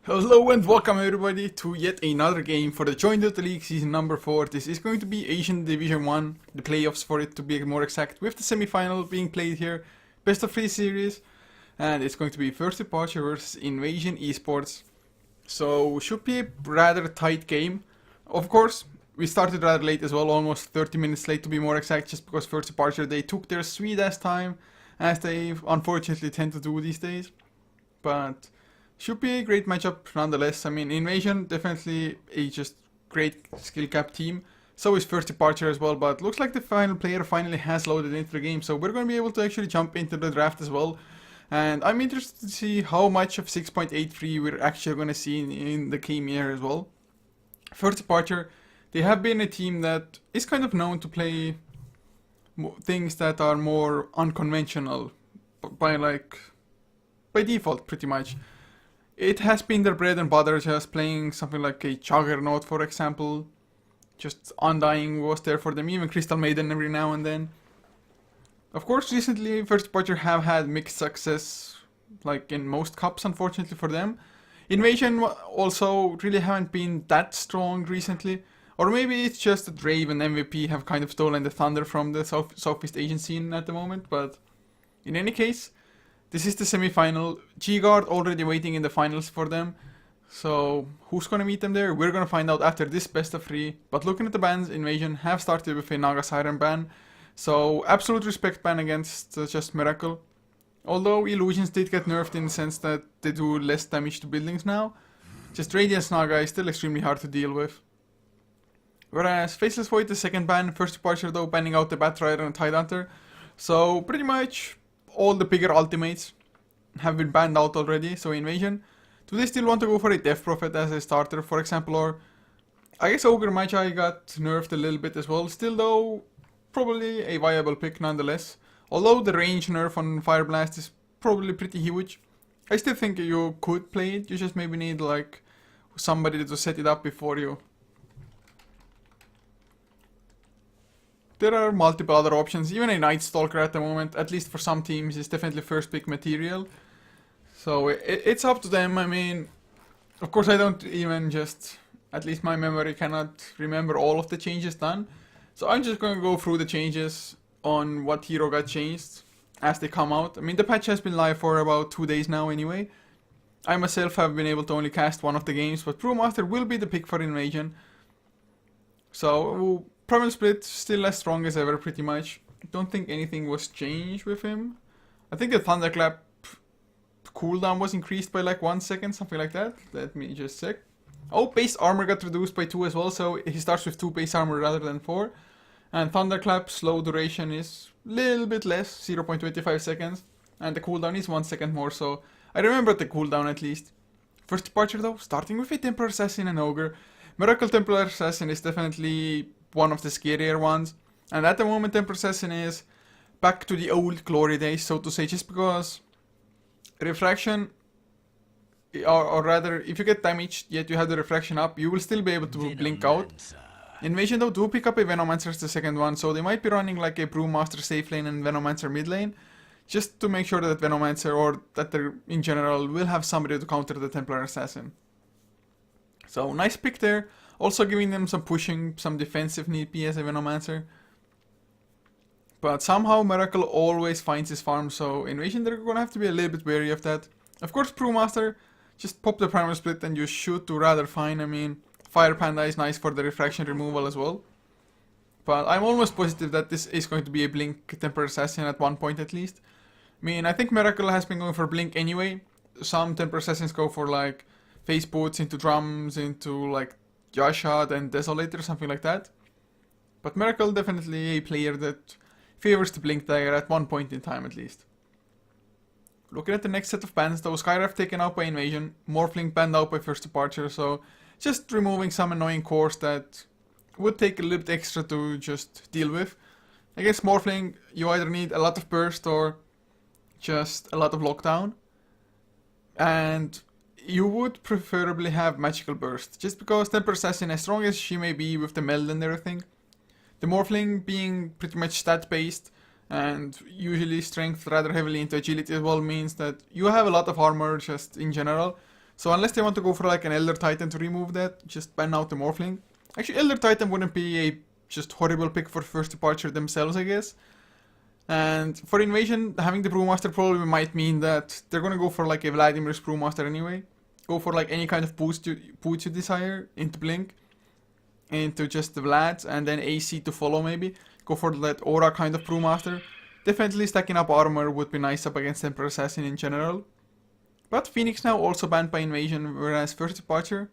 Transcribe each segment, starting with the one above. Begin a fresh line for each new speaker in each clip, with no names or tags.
Hello and welcome everybody to yet another game for the Join Dota League season number 4. This is going to be Asian Division 1, the playoffs for it to be more exact, with the semi-final being played here, best of 3 series, and it's going to be First Departure versus Invasion Esports. So should be a rather tight game. Of course, we started rather late as well, almost 30 minutes late to be more exact, just because First Departure they took their sweet ass time, as they unfortunately tend to do these days. But should be a great matchup nonetheless. I mean, Invasion definitely a just great skill cap team. So is First Departure as well, but looks like the final player finally has loaded into the game, so we're going to be able to actually jump into the draft as well. And I'm interested to see how much of 6.83 we're actually going to see in the game here as well. First Departure, they have been a team that is kind of known to play things that are more unconventional by default pretty much. It has been their bread and butter, just playing something like a Juggernaut, for example. Just Undying was there for them, even Crystal Maiden every now and then. Of course, recently First Departure have had mixed success, like in most cups, unfortunately for them. Invasion also really haven't been that strong recently. Or maybe it's just that Rave and MVP have kind of stolen the thunder from the Southeast Asian scene at the moment, but in any case, this is the semi-final. G-Guard already waiting in the finals for them. So who's gonna meet them there? We're gonna find out after this best of 3. But looking at the bans, Invasion have started with a Naga Siren ban. So absolute respect ban against just Miracle. Although Illusions did get nerfed in the sense that they do less damage to buildings now. Just Radiance Naga is still extremely hard to deal with. Whereas Faceless Void, the second ban, First Departure though banning out the Batrider and Tidehunter. So pretty much all the bigger ultimates have been banned out already, so Invasion. Do they still want to go for a Death Prophet as a starter, for example, or I guess Ogre Magi got nerfed a little bit as well, still though, probably a viable pick nonetheless. Although the range nerf on Fire Blast is probably pretty huge, I still think you could play it, you just maybe need like somebody to set it up before you. There are multiple other options, even a Night Stalker at the moment, at least for some teams, is definitely first pick material. So it's up to them. I mean, of course I don't even at least my memory cannot remember all of the changes done. So I'm just going to go through the changes on what hero got changed as they come out. I mean, the patch has been live for about 2 days now anyway. I myself have been able to only cast one of the games, but Brewmaster will be the pick for Invasion. So Primal Split still as strong as ever pretty much. Don't think anything was changed with him. I think the Thunderclap cooldown was increased by like 1 second, something like that. Let me just check. Oh, base armor got reduced by 2 as well, so he starts with 2 base armor rather than 4. And Thunderclap slow duration is a little bit less, 0.25 seconds. And the cooldown is 1 second more, so I remember the cooldown at least. First Departure though, starting with a Templar Assassin and Ogre. Miracle Templar Assassin is definitely one of the scarier ones. And at the moment Templar Assassin is back to the old glory days, so to say, just because refraction, or rather, if you get damaged yet you have the refraction up, you will still be able to blink out. Invasion though do pick up a Venomancer as the second one, so they might be running like a Brewmaster safe lane and Venomancer mid lane, just to make sure that Venomancer, or that they in general, will have somebody to counter the Templar Assassin. So nice pick there, also giving them some pushing, some defensive need be as a Venomancer. But somehow Miracle always finds his farm, so Invasion they're gonna have to be a little bit wary of that. Of course Brewmaster, just pop the Primal Split and you shoot to rather fine. I mean, Fire Panda is nice for the refraction removal as well. But I'm almost positive that this is going to be a Blink Templar Assassin at one point at least. I mean, I think Miracle has been going for Blink anyway. Some Templar Assassins go for like Face Boots into Drums, into like Yashad and Desolator, something like that. But Miracle definitely a player that favors the Blink Dagger at one point in time at least. Looking at the next set of bans though, Skyraf taken out by Invasion, Morphling banned out by First Departure, so just removing some annoying cores that would take a little bit extra to just deal with. I guess Morphling, you either need a lot of burst or just a lot of lockdown. And you would preferably have magical burst, just because Templar Assassin, as strong as she may be with the meld and everything, the Morphling being pretty much stat based and usually strength rather heavily into agility as well means that you have a lot of armor just in general. So unless they want to go for like an Elder Titan to remove that, just ban out the Morphling. Actually, Elder Titan wouldn't be a just horrible pick for first departure themselves, I guess. And for Invasion, having the Brewmaster probably might mean that they're gonna go for like a Vladimir's Brewmaster anyway. Go for like any kind of boost you desire into Blink, into just the Vlads, and then AC to follow maybe. Go for that Aura kind of Brewmaster. Definitely stacking up armor would be nice up against Emperor Assassin in general. But Phoenix now also banned by Invasion, whereas first departure.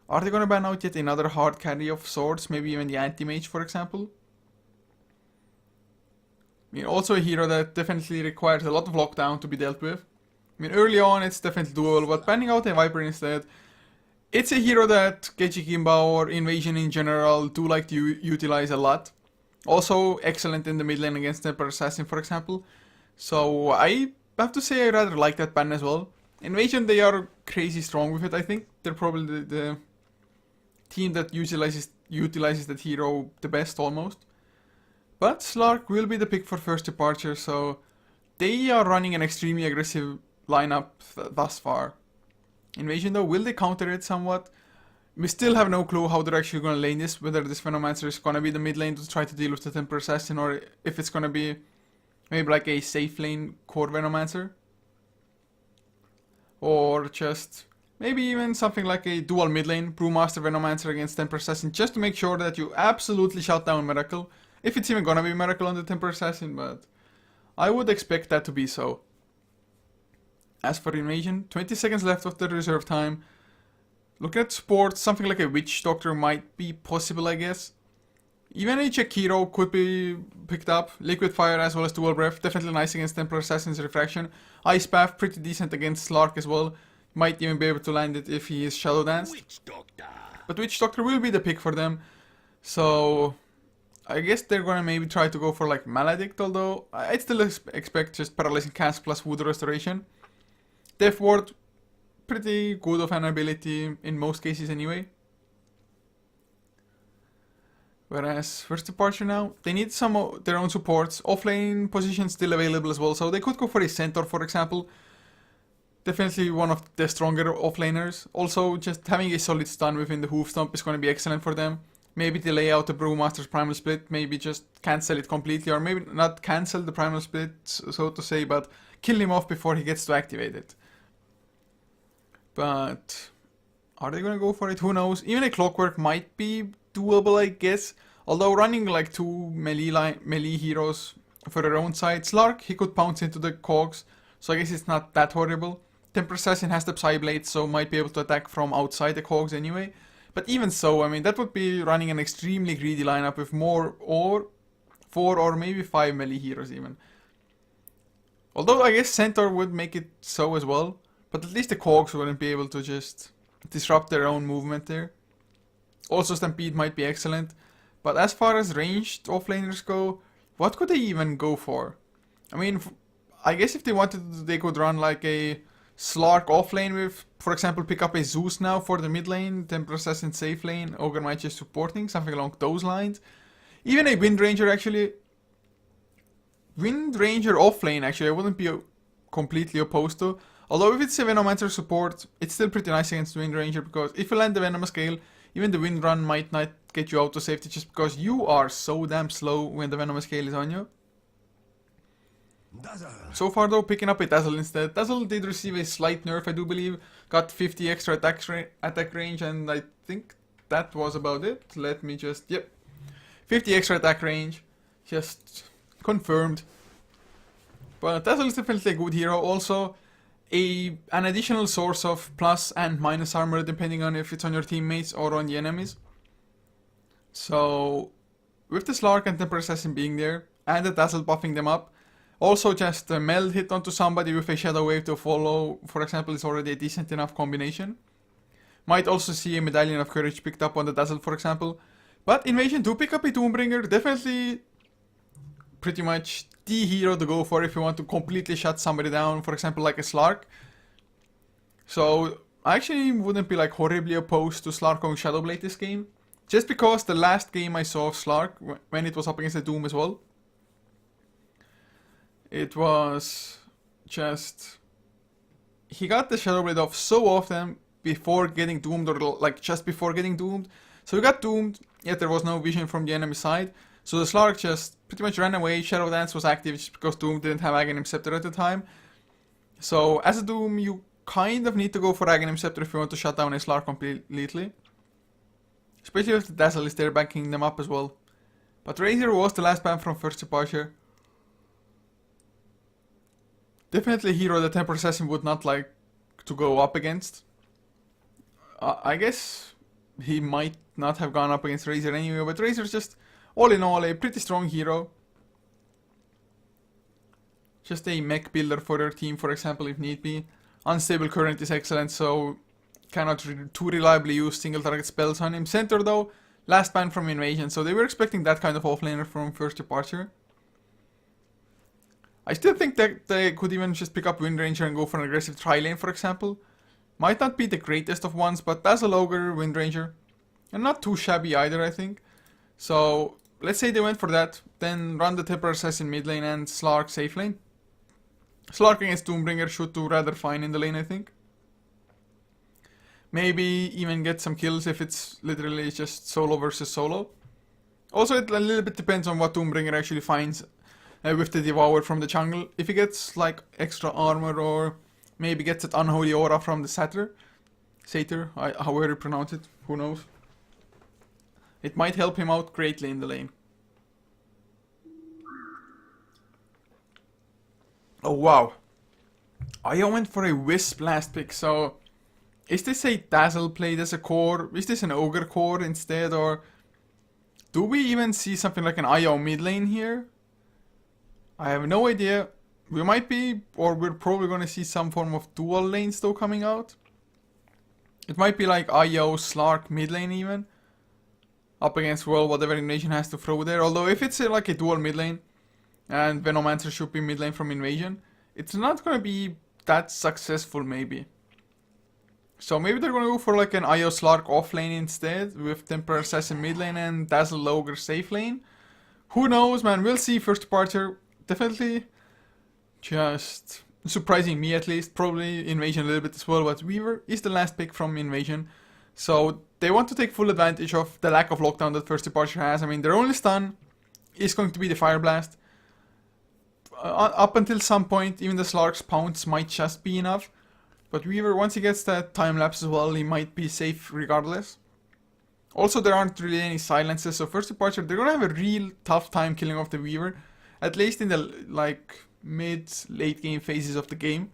Are they gonna ban out yet another hard carry of swords, maybe even the Anti-Mage for example? I mean, also a hero that definitely requires a lot of lockdown to be dealt with. I mean, early on it's definitely doable, but banning out a Viper instead, it's a hero that Geji Kimba or Invasion in general do like to utilize a lot. Also excellent in the mid lane against Emperor Assassin, for example. So I have to say I rather like that ban as well. Invasion, they are crazy strong with it, I think. They're probably the team that utilizes that hero the best almost. But Slark will be the pick for first departure, so they are running an extremely aggressive lineup thus far. Invasion though, will they counter it somewhat? We still have no clue how they're actually going to lane this, whether this Venomancer is going to be the mid lane to try to deal with the Temper Assassin, or if it's going to be maybe like a safe lane core Venomancer. Or just maybe even something like a dual mid lane Brewmaster Venomancer against Temper Assassin, just to make sure that you absolutely shut down Miracle. If it's even gonna be Miracle on the Temper Assassin, but I would expect that to be so. As for Invasion, 20 seconds left of the reserve time. Looking at support, something like a Witch Doctor might be possible, I guess. Even a check hero could be picked up. Liquid Fire as well as Dual Breath, definitely nice against Temper Assassin's Refraction. Ice Path, pretty decent against Slark as well. Might even be able to land it if he is Shadow Danced. But Witch Doctor will be the pick for them. So I guess they're gonna maybe try to go for like Maledict, although I'd still expect just Paralyzing Cast plus Wood Restoration. Death Ward, pretty good of an ability in most cases anyway. Whereas first departure now, they need some of their own supports. Offlane positions still available as well, so they could go for a Centaur for example. Definitely one of the stronger offlaners. Also, just having a solid stun within the Hoof Stomp is going to be excellent for them. Maybe delay out the Brewmaster's Primal Split, maybe just cancel it completely, or maybe not cancel the Primal Split, so to say, but kill him off before he gets to activate it. But are they going to go for it? Who knows? Even a Clockwork might be doable, I guess. Although running like two melee heroes for their own side, Slark, he could pounce into the cogs, so I guess it's not that horrible. Temper Assassin has the Psyblade, so might be able to attack from outside the cogs anyway. But even so, I mean, that would be running an extremely greedy lineup with more or 4 or maybe 5 melee heroes even. Although I guess Centaur would make it so as well, but at least the cogs wouldn't be able to just disrupt their own movement there. Also Stampede might be excellent, but as far as ranged offlaners go, what could they even go for? I mean, I guess if they wanted to, they could run like a Slark offlane with, for example, pick up a Zeus now for the mid lane, Temper Assassin safe lane, Ogre Mage just supporting, something along those lines. Even a Wind Ranger actually. Wind Ranger offlane actually I wouldn't be completely opposed to. Although if it's a Venomancer support, it's still pretty nice against Wind Ranger, because if you land the Venom Scale, even the Wind Run might not get you out to safety just because you are so damn slow when the Venom Scale is on you. So far though, picking up a Dazzle instead. Dazzle did receive a slight nerf, I do believe. Got 50 extra attack range, and I think that was about it. Let me just, yep. 50 extra attack range. Just confirmed. But Dazzle is definitely a good hero. Also, an additional source of plus and minus armor depending on if it's on your teammates or on the enemies. So, with the Slark and Temper Assassin being there, and the Dazzle buffing them up, also just a meld hit onto somebody with a Shadow Wave to follow, for example, is already a decent enough combination. Might also see a Medallion of Courage picked up on the Dazzle, for example. But Invasion do pick up a Doombringer, definitely pretty much the hero to go for if you want to completely shut somebody down, for example like a Slark. So I actually wouldn't be like horribly opposed to Slark going Shadowblade this game, just because the last game I saw of Slark, when it was up against the Doom as well, it was just he got the Shadow Blade off so often before getting doomed, or like just before getting doomed. So he got doomed, yet there was no vision from the enemy side. So the Slark just pretty much ran away. Shadow Dance was active just because Doom didn't have Aghanim Scepter at the time. So as a Doom, you kind of need to go for Aghanim Scepter if you want to shut down a Slark completely. Especially if the Dazzle is there backing them up as well. But Razor was the last ban from first departure. Definitely a hero that Temper Assassin would not like to go up against. I guess he might not have gone up against Razor anyway, but Razor's just, all in all, a pretty strong hero. Just a mech builder for your team, for example, if need be. Unstable current is excellent, so cannot too reliably use single target spells on him. Center though, last ban from Invasion, so they were expecting that kind of offlaner from first departure. I still think that they could even just pick up Wind Ranger and go for an aggressive tri-lane, for example. Might not be the greatest of ones, but Dazzle Ogre, Wind Ranger, and not too shabby either, I think. So let's say they went for that, then run the Temper Assassin mid lane and Slark safe lane. Slark against Doombringer should do rather fine in the lane, I think. Maybe even get some kills if it's literally just solo versus solo. Also, it a little bit depends on what Doombringer actually finds with the Devour from the jungle. If he gets like extra armor, or maybe gets that unholy aura from the Satyr, however you pronounce it, who knows. It might help him out greatly in the lane. Oh wow, I went for a Wisp last pick, so is this a Dazzle played as a core? Is this an Ogre core instead, or do we even see something like an IO mid lane here? I have no idea. We might be, or we're probably going to see some form of dual lanes though coming out. It might be like IO Slark mid lane even, up against, well, whatever Invasion has to throw there. Although if it's like a dual mid lane, and Venomancer should be mid lane from Invasion, it's not going to be that successful maybe. So maybe they're going to go for like an IO Slark off lane instead, with Temper Assassin mid lane and Dazzle Ogre safe lane. Who knows, man, we'll see. First departure, definitely just surprising me at least, probably Invasion a little bit as well, but Weaver is the last pick from Invasion. So they want to take full advantage of the lack of lockdown that first departure has. I mean, their only stun is going to be the Fire Blast. Up until some point, even the Slark's pounce might just be enough. But Weaver, once he gets that time lapse as well, he might be safe regardless. Also, there aren't really any silences, so first departure, they're gonna have a real tough time killing off the Weaver. At least in the like mid-late game phases of the game.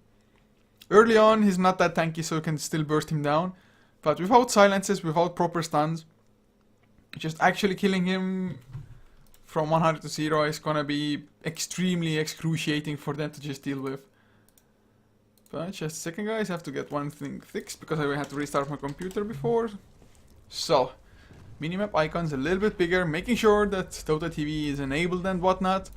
Early on, he's not that tanky, so you can still burst him down. But without silences, without proper stuns, just actually killing him from 100 to 0 is gonna be extremely excruciating for them to just deal with. But just a second, guys, I have to get one thing fixed because I had to restart my computer before. So, minimap icons a little bit bigger, making sure that Dota TV is enabled and whatnot.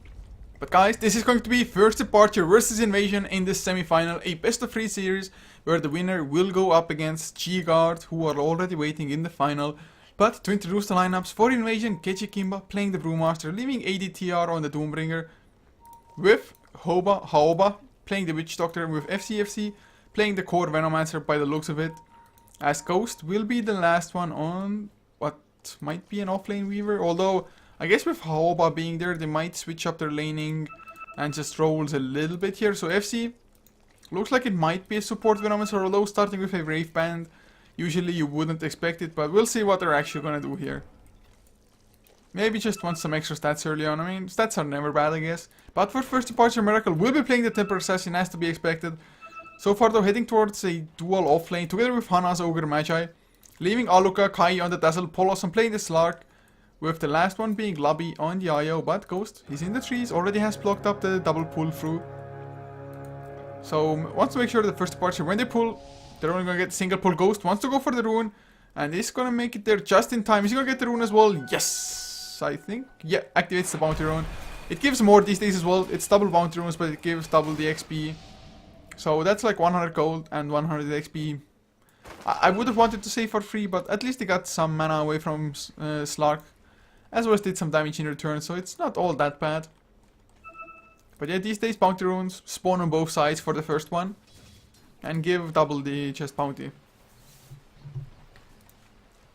But guys, this is going to be first departure versus Invasion in this semi-final, a best of 3 series where the winner will go up against G-Guard, who are already waiting in the final. But to introduce the lineups for Invasion, Kechi Kimba playing the Brewmaster, leaving ADTR on the Doombringer, with Haoba playing the Witch Doctor, with FCFC playing the core Venomancer by the looks of it, as Ghost will be the last one on what might be an offlane Weaver, although I guess with Haoba being there, they might switch up their laning and just rolls a little bit here. So FC looks like it might be a support Venomancer, although starting with a Wraith Band, usually you wouldn't expect it, but we'll see what they're actually gonna do here. Maybe just want some extra stats early on. I mean, stats are never bad, I guess. But for first departure, Miracle will be playing the Temper Assassin, as to be expected. So far though, heading towards a dual offlane together with Hana's Ogre Magi, leaving Aluka, Kai on the Dazzle, Polos and playing the Slark, with the last one being Lobby on the IO, but Ghost, he's in the trees, already has blocked up the double pull through. So wants to make sure that first departure, when they pull, they're only gonna get single pull. Ghost wants to go for the rune, and he's gonna make it there just in time. Is he gonna get the rune as well? Yes, I think. Yeah, activates the bounty rune. It gives more these days as well. It's double bounty runes, but it gives double the XP. So that's like 100 gold and 100 XP. I would have wanted to say for free, but at least they got some mana away from Slark, as well as did some damage in return, so it's not all that bad. But yeah, these days bounty runes spawn on both sides for the first one. and give double the chest bounty.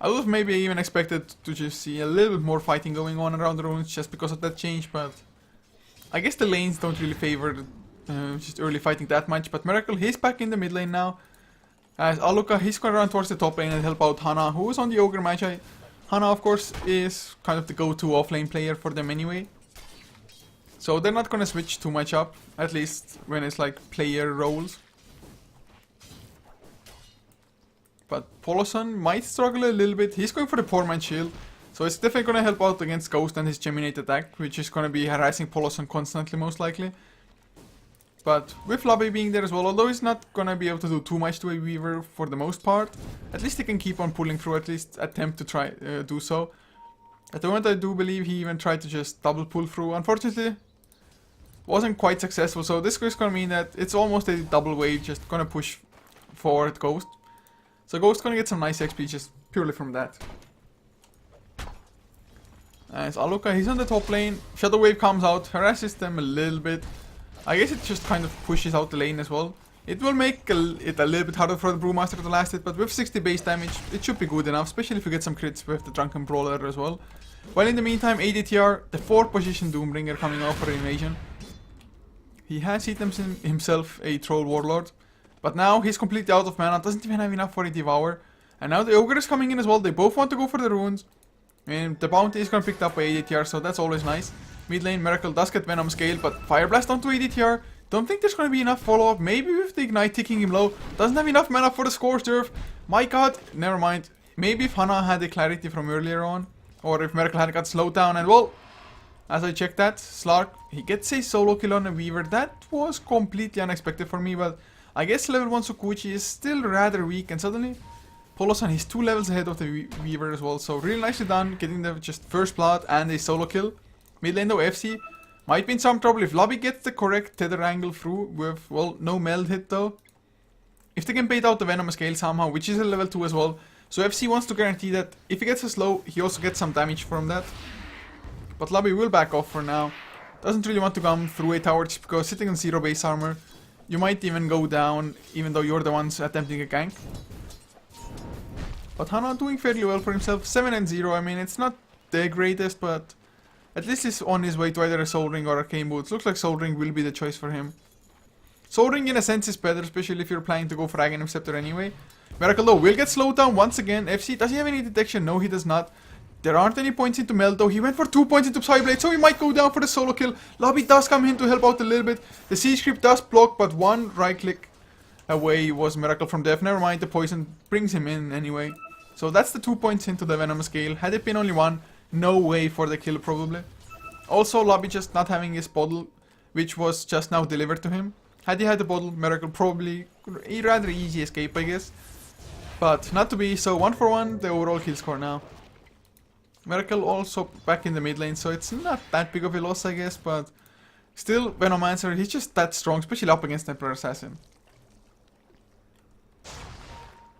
I would have maybe even expected to just see a little bit more fighting going on around the runes just because of that change, but I guess the lanes don't really favor just early fighting that much. But Miracle, he's back in the mid lane now. As Aluka, he's going to run towards the top lane and help out Hana, who is on the Ogre Magi. Hana, of course, is kind of the go-to offlane player for them anyway. So they're not going to switch too much up, at least when it's like player roles. But Poloson might struggle a little bit. He's going for the poor man shield. So it's definitely going to help out against Ghost and his Geminate attack, which is going to be harassing Poloson constantly most likely. But with Lobby being there as well, although he's not going to be able to do too much to a Weaver for the most part, at least he can keep on pulling through, at least attempt to try do so. At the moment I do believe he even tried to just double pull through. Unfortunately, wasn't quite successful, so this is going to mean that it's almost a double wave, just going to push forward Ghost. So Ghost going to get some nice XP just purely from that. As Aluka, he's on the top lane. Shadow Wave comes out, harasses them a little bit. I guess it just kind of pushes out the lane as well. It will make it a little bit harder for the Brewmaster to last it, but with 60 base damage, it should be good enough, especially if you get some crits with the Drunken Brawler as well. While in the meantime, ADTR, the 4th position Doombringer coming out for invasion. He has hit himself a Troll Warlord, but now he's completely out of mana, doesn't even have enough for a Devour. And now the Ogre is coming in as well, they both want to go for the runes. And the bounty is going to be picked up by ADTR, so that's always nice. Mid lane, Miracle does get Venom Scale, but Fire Blast onto ADTR. Don't think there's going to be enough follow-up. Maybe with the Ignite ticking him low. Doesn't have enough mana for the Scorched Earth. My god, never mind. Maybe if Hana had the clarity from earlier on, or if Miracle had got slowed down, and well, as I checked that, Slark, he gets a solo kill on a Weaver. That was completely unexpected for me, but I guess level 1 Sukuchi is still rather weak, and suddenly Poloson, he's 2 levels ahead of the Weaver as well, so really nicely done, getting the just first blood and a solo kill. Mid lane though, FC might be in some trouble if Lobby gets the correct tether angle through with, well, no meld hit though. If they can bait out the Venom Scale somehow, which is a level 2 as well. So FC wants to guarantee that if he gets a slow, he also gets some damage from that. But Lobby will back off for now. Doesn't really want to come through a tower just because sitting on 0 base armor, you might even go down even though you're the ones attempting a gank. But Hana doing fairly well for himself, 7 and 0, I mean it's not the greatest, but at least he's on his way to either a Soul Ring or Arcane Boots. Looks like Soul Ring will be the choice for him. Soul Ring in a sense is better, especially if you're planning to go for Aghanim Scepter anyway. Miracle though will get slowed down once again. FC, does he have any detection? No, he does not. There aren't any points into Meld though. He went for 2 points into Psyblade, so he might go down for the solo kill. Lobby does come in to help out a little bit. The Siege Creep does block, but one right click away was Miracle from death. Never mind, the poison brings him in anyway. So that's the 2 points into the Venom Scale. Had it been only 1, no way for the kill probably. Also, Lobby just not having his bottle, which was just now delivered to him. Had he had the bottle, Miracle probably a rather easy escape, I guess. But not to be, so 1 for 1, the overall kill score now. Miracle also back in the mid lane, so it's not that big of a loss, I guess, but still, Venomancer, he's just that strong, especially up against Emperor Assassin.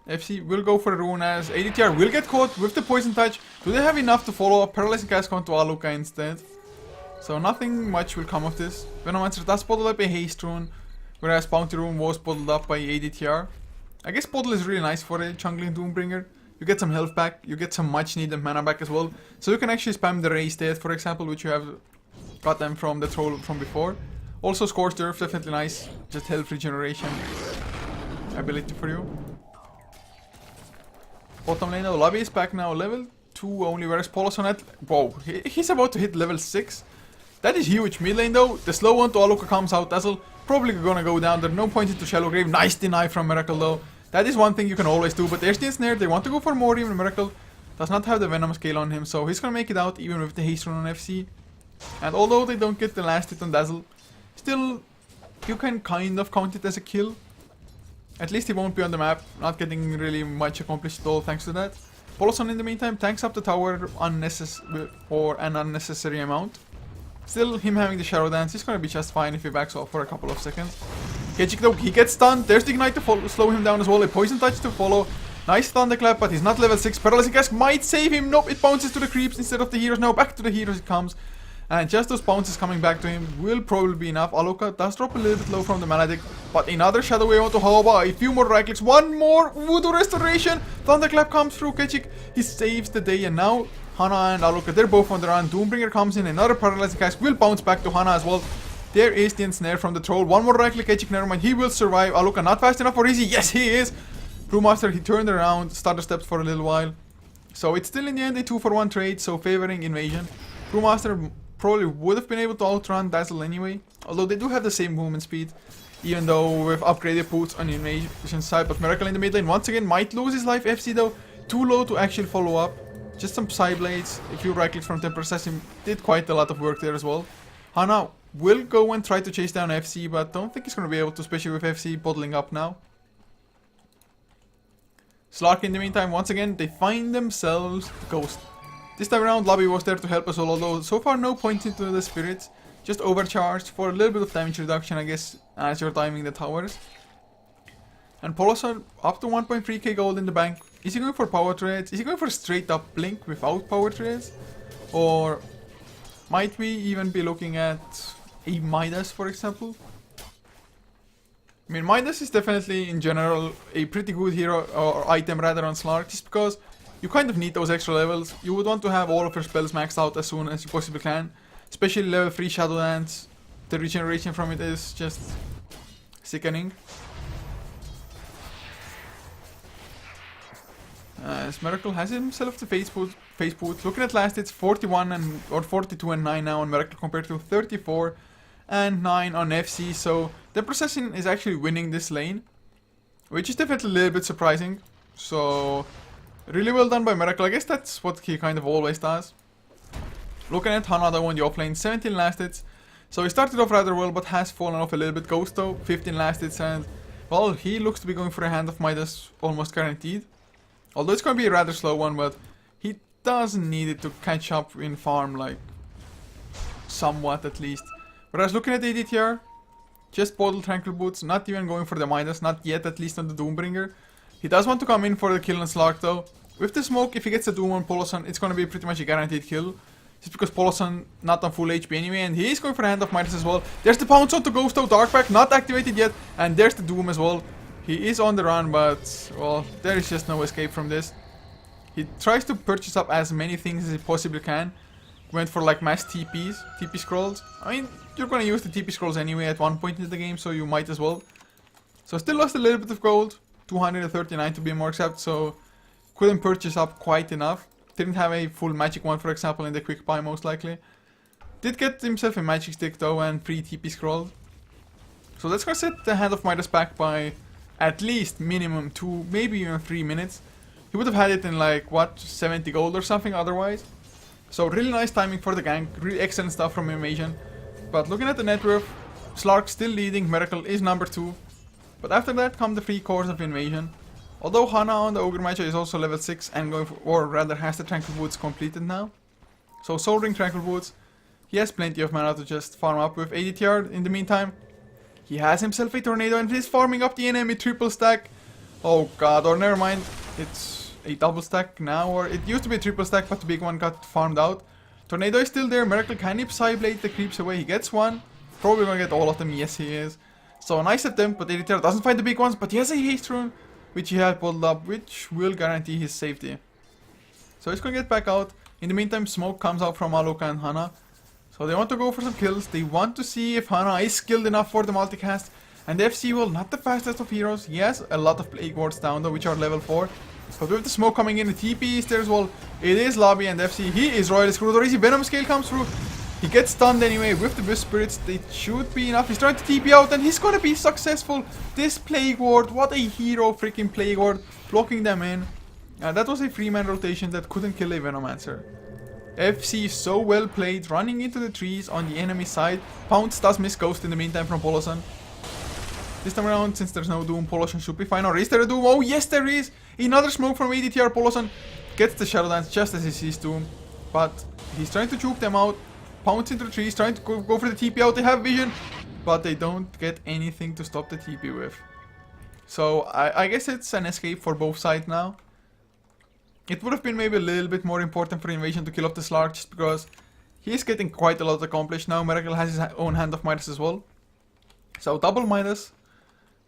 FC will go for a rune as ADTR will get caught with the Poison Touch. Do they have enough to follow up? Paralyzing Cast onto Aluka instead. So nothing much will come of this. Venomancer does bottle up a Haste Rune, whereas Bounty Rune was bottled up by ADTR. I guess bottle is really nice for a jungling Doombringer. You get some health back, you get some much needed mana back as well. So you can actually spam the Raise Death, for example, which you have got them from the troll from before. Also Scorched Earth, definitely nice. Just health regeneration ability for you. Bottom lane now, Lobby is back now, level 2 only, whereas Poloson at, whoa, he's about to hit level 6. That is huge. Mid lane though, the slow one to Aluka comes out, Dazzle probably gonna go down, there's no point into Shallow Grave. Nice deny from Miracle though. That is one thing you can always do, but there's the Ensnare, they want to go for more even. Miracle does not have the Venom Scale on him, so he's gonna make it out even with the Haste Rune on FC. And although they don't get the last hit on Dazzle, still, you can kind of count it as a kill. At least he won't be on the map, not getting really much accomplished at all thanks to that. Poloson in the meantime tanks up the tower for an unnecessary amount. Still, him having the Shadow Dance is gonna be just fine if he backs off for a couple of seconds. Kejik though, he gets stunned, there's the Ignite to slow him down as well, a Poison Touch to follow. Nice Thunderclap, but he's not level 6. Paralyzing Cast might save him, nope, it bounces to the creeps instead of the heroes. Now back to the heroes it comes. And just those bounces coming back to him will probably be enough. Aloka does drop a little bit low from the Maledict, but another Shadow Wave onto Haoba. A few more right clicks, one more Voodoo Restoration. Thunderclap comes through, Kechik. He saves the day, and now Hana and Aloka, they're both on the run. Doombringer comes in, another Paralyzing Cast will bounce back to Hana as well. There is the ensnare from the Troll. One more right click, Kechik, never mind. He will survive. Aloka not fast enough for easy. Yes, he is. Brewmaster, he turned around, stutter steps for a little while. So it's still in the end a 2-for-1 trade, so favoring Invasion. Brewmaster probably would have been able to outrun Dazzle anyway, although they do have the same movement speed, even though with upgraded boots on the Invasion side. But Miracle in the mid lane once again might lose his life. FC though, too low to actually follow up. Just some side blades, a few right clicks from Temper Assassin did quite a lot of work there as well. Hana will go and try to chase down FC, but don't think he's going to be able to, especially with FC bottling up now. Slark in the meantime, once again, they find themselves the Ghost. This time around, Lobby was there to help us all, although so far no points into the spirits. Just overcharged for a little bit of damage reduction, I guess, as you're timing the towers. And Polosan up to 1.3k gold in the bank. Is he going for power trades? Is he going for straight up Blink without power trades? Or might we even be looking at a Midas, for example? I mean, Midas is definitely, in general, a pretty good hero, or item rather, on Slark, just because you kind of need those extra levels. You would want to have all of your spells maxed out as soon as you possibly can. Especially level 3 Shadow Dance. The regeneration from it is just sickening. As Miracle has himself the face boot. Looking at last, it's 41 and or 42 and 9 now on Miracle compared to 34 and 9 on FC. So the Procession is actually winning this lane, which is definitely a little bit surprising. So really well done by Miracle. I guess that's what he kind of always does. Looking at Hana though on the offlane, 17 last hits. So he started off rather well, but has fallen off a little bit. Ghost though, 15 last hits, and well, he looks to be going for a Hand of Midas almost guaranteed. Although it's going to be a rather slow one, but he doesn't need it to catch up in farm, like, somewhat at least. Whereas looking at ADTR, just Bottle Tranquil Boots, not even going for the Midas, not yet, at least on the Doombringer. He does want to come in for the kill on Slark though. With the smoke, if he gets the Doom on Polosan, it's going to be pretty much a guaranteed kill. Just because Polosan not on full HP anyway, and he is going for a Hand of Midas as well. There's the Pounce on to Ghost though, Darkback not activated yet, and there's the Doom as well. He is on the run, but, well, there is just no escape from this. He tries to purchase up as many things as he possibly can. Went for like mass TPs, TP scrolls. I mean, you're gonna use the TP scrolls anyway at one point in the game, so you might as well. So still lost a little bit of gold, 239 to be more exact, so couldn't purchase up quite enough. Didn't have a full magic one, for example, in the quick buy most likely. Did get himself a magic stick though and 3 TP scrolls. So that's gonna set the Hand of Midas back by at least minimum 2, maybe even 3 minutes. He would have had it in like, what, 70 gold or something otherwise. So really nice timing for the gank, really excellent stuff from Invasion. But looking at the net worth, Slark still leading, Miracle is number 2. But after that come the 3 cores of Invasion. Although Hana on the Ogre Magi is also level 6 and going for, or rather has the Tranquil Boots completed now. So Soul Ring Tranquil Boots, he has plenty of mana to just farm up with ADTR in the meantime. He has himself a Tornado and he's farming up the enemy triple stack. Oh god, or never mind, it's a double stack now, or it used to be a triple stack but the big one got farmed out. Tornado is still there, Miracle can he Psyblade the creeps away, he gets one. Probably gonna get all of them, yes he is. So a nice attempt, but ADTR doesn't find the big ones, but he has a haste rune, which he had pulled up, which will guarantee his safety. So he's gonna get back out. In the meantime, smoke comes out from Aloka and Hana. So they want to go for some kills, they want to see if Hana is skilled enough for the multicast. And the FC will, not the fastest of heroes, he has a lot of Plague Wards down though, which are level 4. But with the smoke coming in, the TP is there as well. It is Lobby and FC, he is royally screwed, or easy Venom Scale comes through. He gets stunned anyway with the Wisp Spirits, it should be enough. He's trying to TP out and he's gonna be successful. This Plague Ward, what a hero freaking Plague Ward, blocking them in. That was a 3-man rotation that couldn't kill a Venomancer. FC so well played, running into the trees on the enemy side. Pounce does miss Ghost in the meantime from Polosan. This time around, since there's no Doom, Polosan should be fine. Or is there a Doom? Oh yes there is! Another smoke from ADTR. Polosan gets the Shadow Dance just as he sees Doom. But he's trying to juke them out. Pounce into the trees, trying to go for the TP out. They have vision, but they don't get anything to stop the TP with. So I guess it's an escape for both sides now. It would have been maybe a little bit more important for Invasion to kill off the Slark, just because He's getting quite a lot accomplished now. Miracle has his own Hand of Midas as well. So double Midas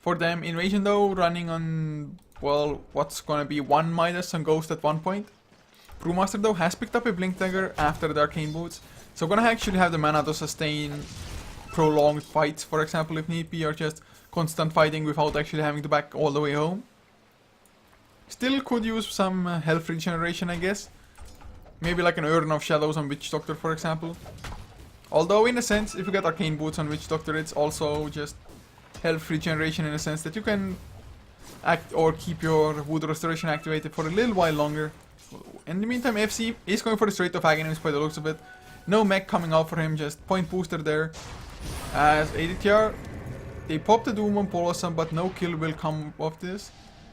for them. Invasion though running on, well, what's gonna be 1 Midas on Ghost at one point. Brewmaster though has picked up a Blink Dagger after the Arcane Boots. So gonna actually have the mana to sustain prolonged fights, for example, if need be, or just constant fighting without actually having to back all the way home. Still could use some health regeneration, I guess. Maybe like an Urn of Shadows on Witch Doctor, for example. Although, in a sense, if you get Arcane Boots on Witch Doctor, it's also just health regeneration in a sense that you can act or keep your Wood Restoration activated for a little while longer. In the meantime, FC is going for the Strait of Aghanim by the looks of it. No mech coming out for him, just point booster there. As ADTR, they pop the Doom on Polosan, but no kill will come of this.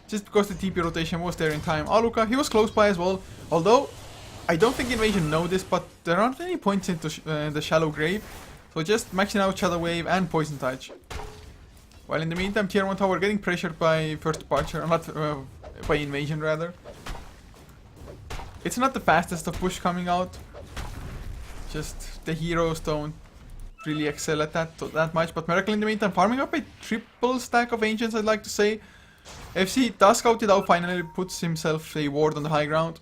Just because the TP rotation was there in time. Aluka, he was close by as well. Although, I don't think Invasion know this, but there aren't any points into the Shallow Grave. So just maxing out Shadow Wave and Poison Touch. While in the meantime, Tier 1 tower getting pressured by First Departure, or not, by Invasion rather. It's not the fastest of push coming out. Just the heroes don't really excel at that much. But Miracle in the meantime farming up a triple stack of Ancients, I'd like to say. FC does scout it out, finally puts himself a ward on the high ground.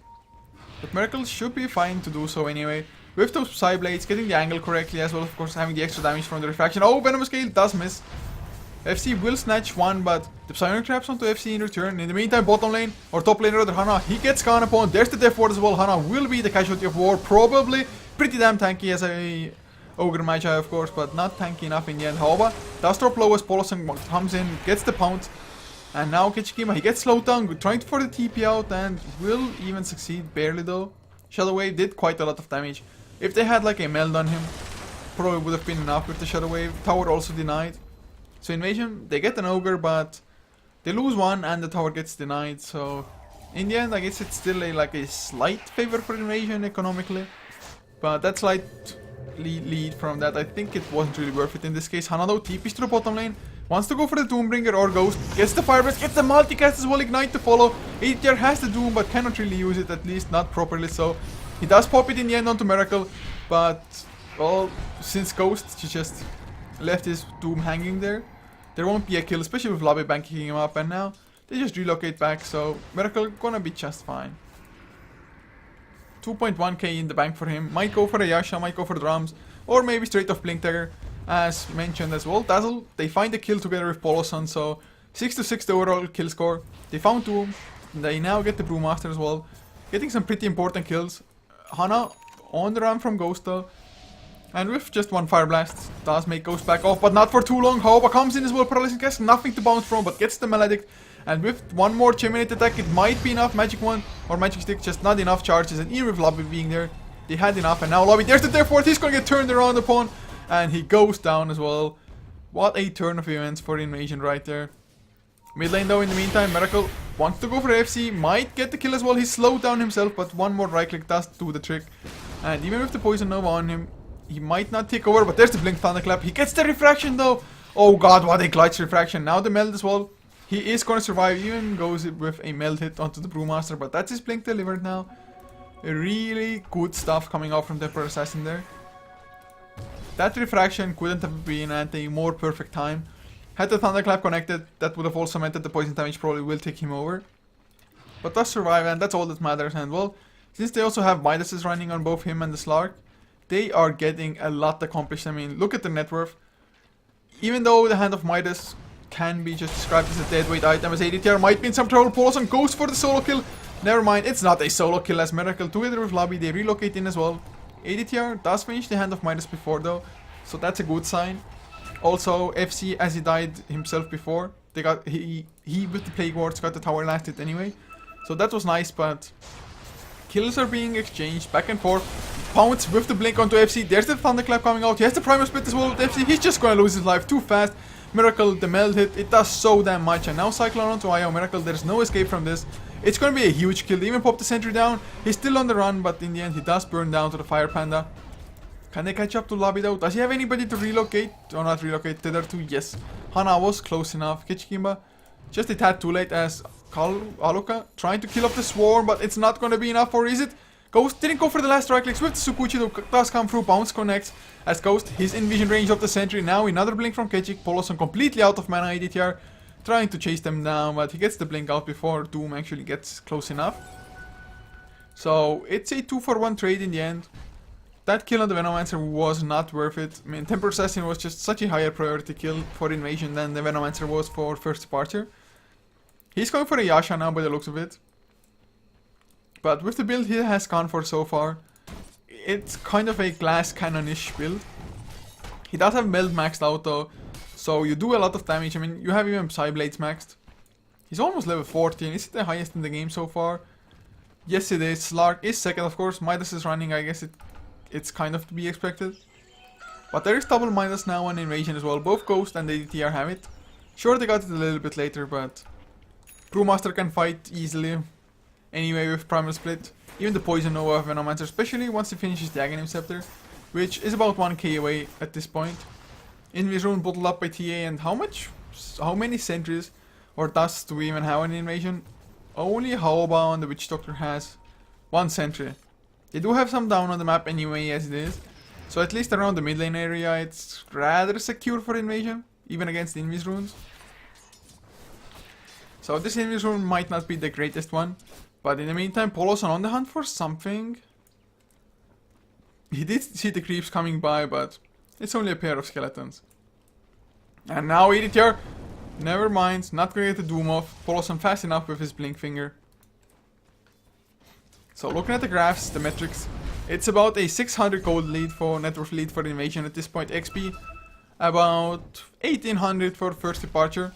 But Miracle should be fine to do so anyway. With those Psy Blades, getting the angle correctly as well, of course, having the extra damage from the refraction. Oh, Venomous Gale does miss. FC will snatch one, but the Psionic traps onto FC in return. In the meantime, bottom lane, or top lane rather, Hana, he gets gone upon. There's the death ward as well. Hana will be the casualty of war, probably pretty damn tanky as a Ogre Magi, of course, but not tanky enough in the end. However, does drop low as Polosan comes in, gets the pounce. And now Kichikima, he gets slowed down, trying for the TP out, and will even succeed, barely though. Shadow Wave did quite a lot of damage. If they had like a meld on him, probably would have been enough with the Shadow Wave. Tower also denied. So Invasion, they get an Ogre, but they lose one and the tower gets denied. So in the end, I guess it's still like a slight favor for Invasion economically. But that slight lead from that, I think it wasn't really worth it in this case. Hanado TPs to the bottom lane. Wants to go for the Doombringer or Ghost. Gets the Fireblast, gets the multicast as well, Ignite to follow. ATR has the Doom but cannot really use it, at least not properly so. He does pop it in the end onto Miracle, but, well, since Ghost just left his Doom hanging there, there won't be a kill, especially with Lobby Bank kicking him up, and now they just relocate back, so Miracle gonna be just fine. 2.1k in the bank for him. Might go for a Yasha, might go for drums, or maybe straight off Blink Dagger. As mentioned as well, Dazzle, they find the kill together with Polosan, so 6-6 the overall kill score. They found Doom, they now get the Brewmaster as well, getting some pretty important kills. Hana on the run from Ghost though, and with just one Fire Blast, does make Ghost back off, but not for too long. However, comes in as well, Paralyzing Cast, nothing to bounce from, but gets the Maledict, and with one more Cheminate attack, it might be enough. Magic Wand or Magic Stick, just not enough charges, and even with Lobby being there, they had enough, and now Lobby, there's the Death Ward, he's gonna get turned around upon. And he goes down as well. What a turn of events for Invasion right there. Mid lane though, in the meantime, Miracle wants to go for FC. Might get the kill as well. He's slowed down himself, but one more right click does do the trick. And even with the Poison Nova on him, he might not take over. But there's the Blink Thunderclap. He gets the refraction though. Oh god, what a clutch refraction. Now the meld as well. He is going to survive. Even goes with a meld hit onto the Brewmaster. But that's his Blink delivered now. Really good stuff coming out from Temporary Assassin there. That refraction couldn't have been at a more perfect time. Had the Thunderclap connected, that would have also meant that the poison damage probably will take him over. But does survive, and that's all that matters. And well, since they also have Midases running on both him and the Slark, they are getting a lot accomplished. I mean, look at the net worth. Even though the Hand of Midas can be just described as a deadweight item, as ADTR might be in some trouble, Polosan goes for the solo kill. Never mind, it's not a solo kill as Miracle together with Lobby, they relocate in as well. ADTR does finish the Hand of Midas before though, so that's a good sign. Also, FC, as he died himself before, they got he with the Plague Wards got the tower last hit anyway. So that was nice, but kills are being exchanged back and forth. Pounce with the blink onto FC. There's the Thunderclap coming out. He has the Primal Split as well with FC. He's just gonna lose his life too fast. Miracle, the meld hit, it does so damn much. And now Cyclone onto IO. Miracle, there's no escape from this. It's gonna be a huge kill. They even pop the sentry down. He's still on the run, but in the end he does burn down to the Fire Panda. Can they catch up to Lobby though? Does he have anybody to relocate? Or not relocate, tether to? Yes. Hana was close enough. Kichikimba just a tad too late as Aluka trying to kill off the Swarm, but it's not gonna be enough, or is it? Ghost didn't go for the last right clicks with the Sukuchi, though does come through, bounce connects as Ghost, his envision range of the sentry. Now another blink from Kechik, Poloson completely out of mana ADTR, trying to chase them down, but he gets the blink out before Doom actually gets close enough. So it's a 2-for-1 trade in the end. That kill on the Venomancer was not worth it. I mean, Temper Assassin was just such a higher priority kill for Invasion than the Venomancer was for First Departure. He's going for a Yasha now by the looks of it. But with the build he has gone for so far, it's kind of a glass cannon-ish build. He does have Meld maxed out though, so you do a lot of damage. I mean, you have even Psyblades maxed. He's almost level 14. Is it the highest in the game so far? Yes it is. Slark is second, of course. Midas is running, I guess it's kind of to be expected. But there is double Midas now on Invasion as well. Both Ghost and ADTR have it. Sure, they got it a little bit later, but Brewmaster can fight easily. Anyway, with Primal Split. Even the Poison Nova of Venomancer, especially once he finishes the Aghanim Scepter, which is about 1k away at this point. Invis Rune bottled up by TA, and how many sentries or dusts do we even have in Invasion? Only Haoba and the Witch Doctor has one sentry. They do have some down on the map anyway as it is, so at least around the mid lane area it's rather secure for Invasion, even against Invis Runes. So this Invis Rune might not be the greatest one, but in the meantime Poloson on the hunt for something. He did see the creeps coming by, but it's only a pair of skeletons. And now EDTR, never mind, not gonna get the Doom off. Poloson fast enough with his blink finger. So looking at the graphs, the metrics, it's about a 600 gold lead for net worth lead for Invasion at this point. XP about 1800 for First Departure.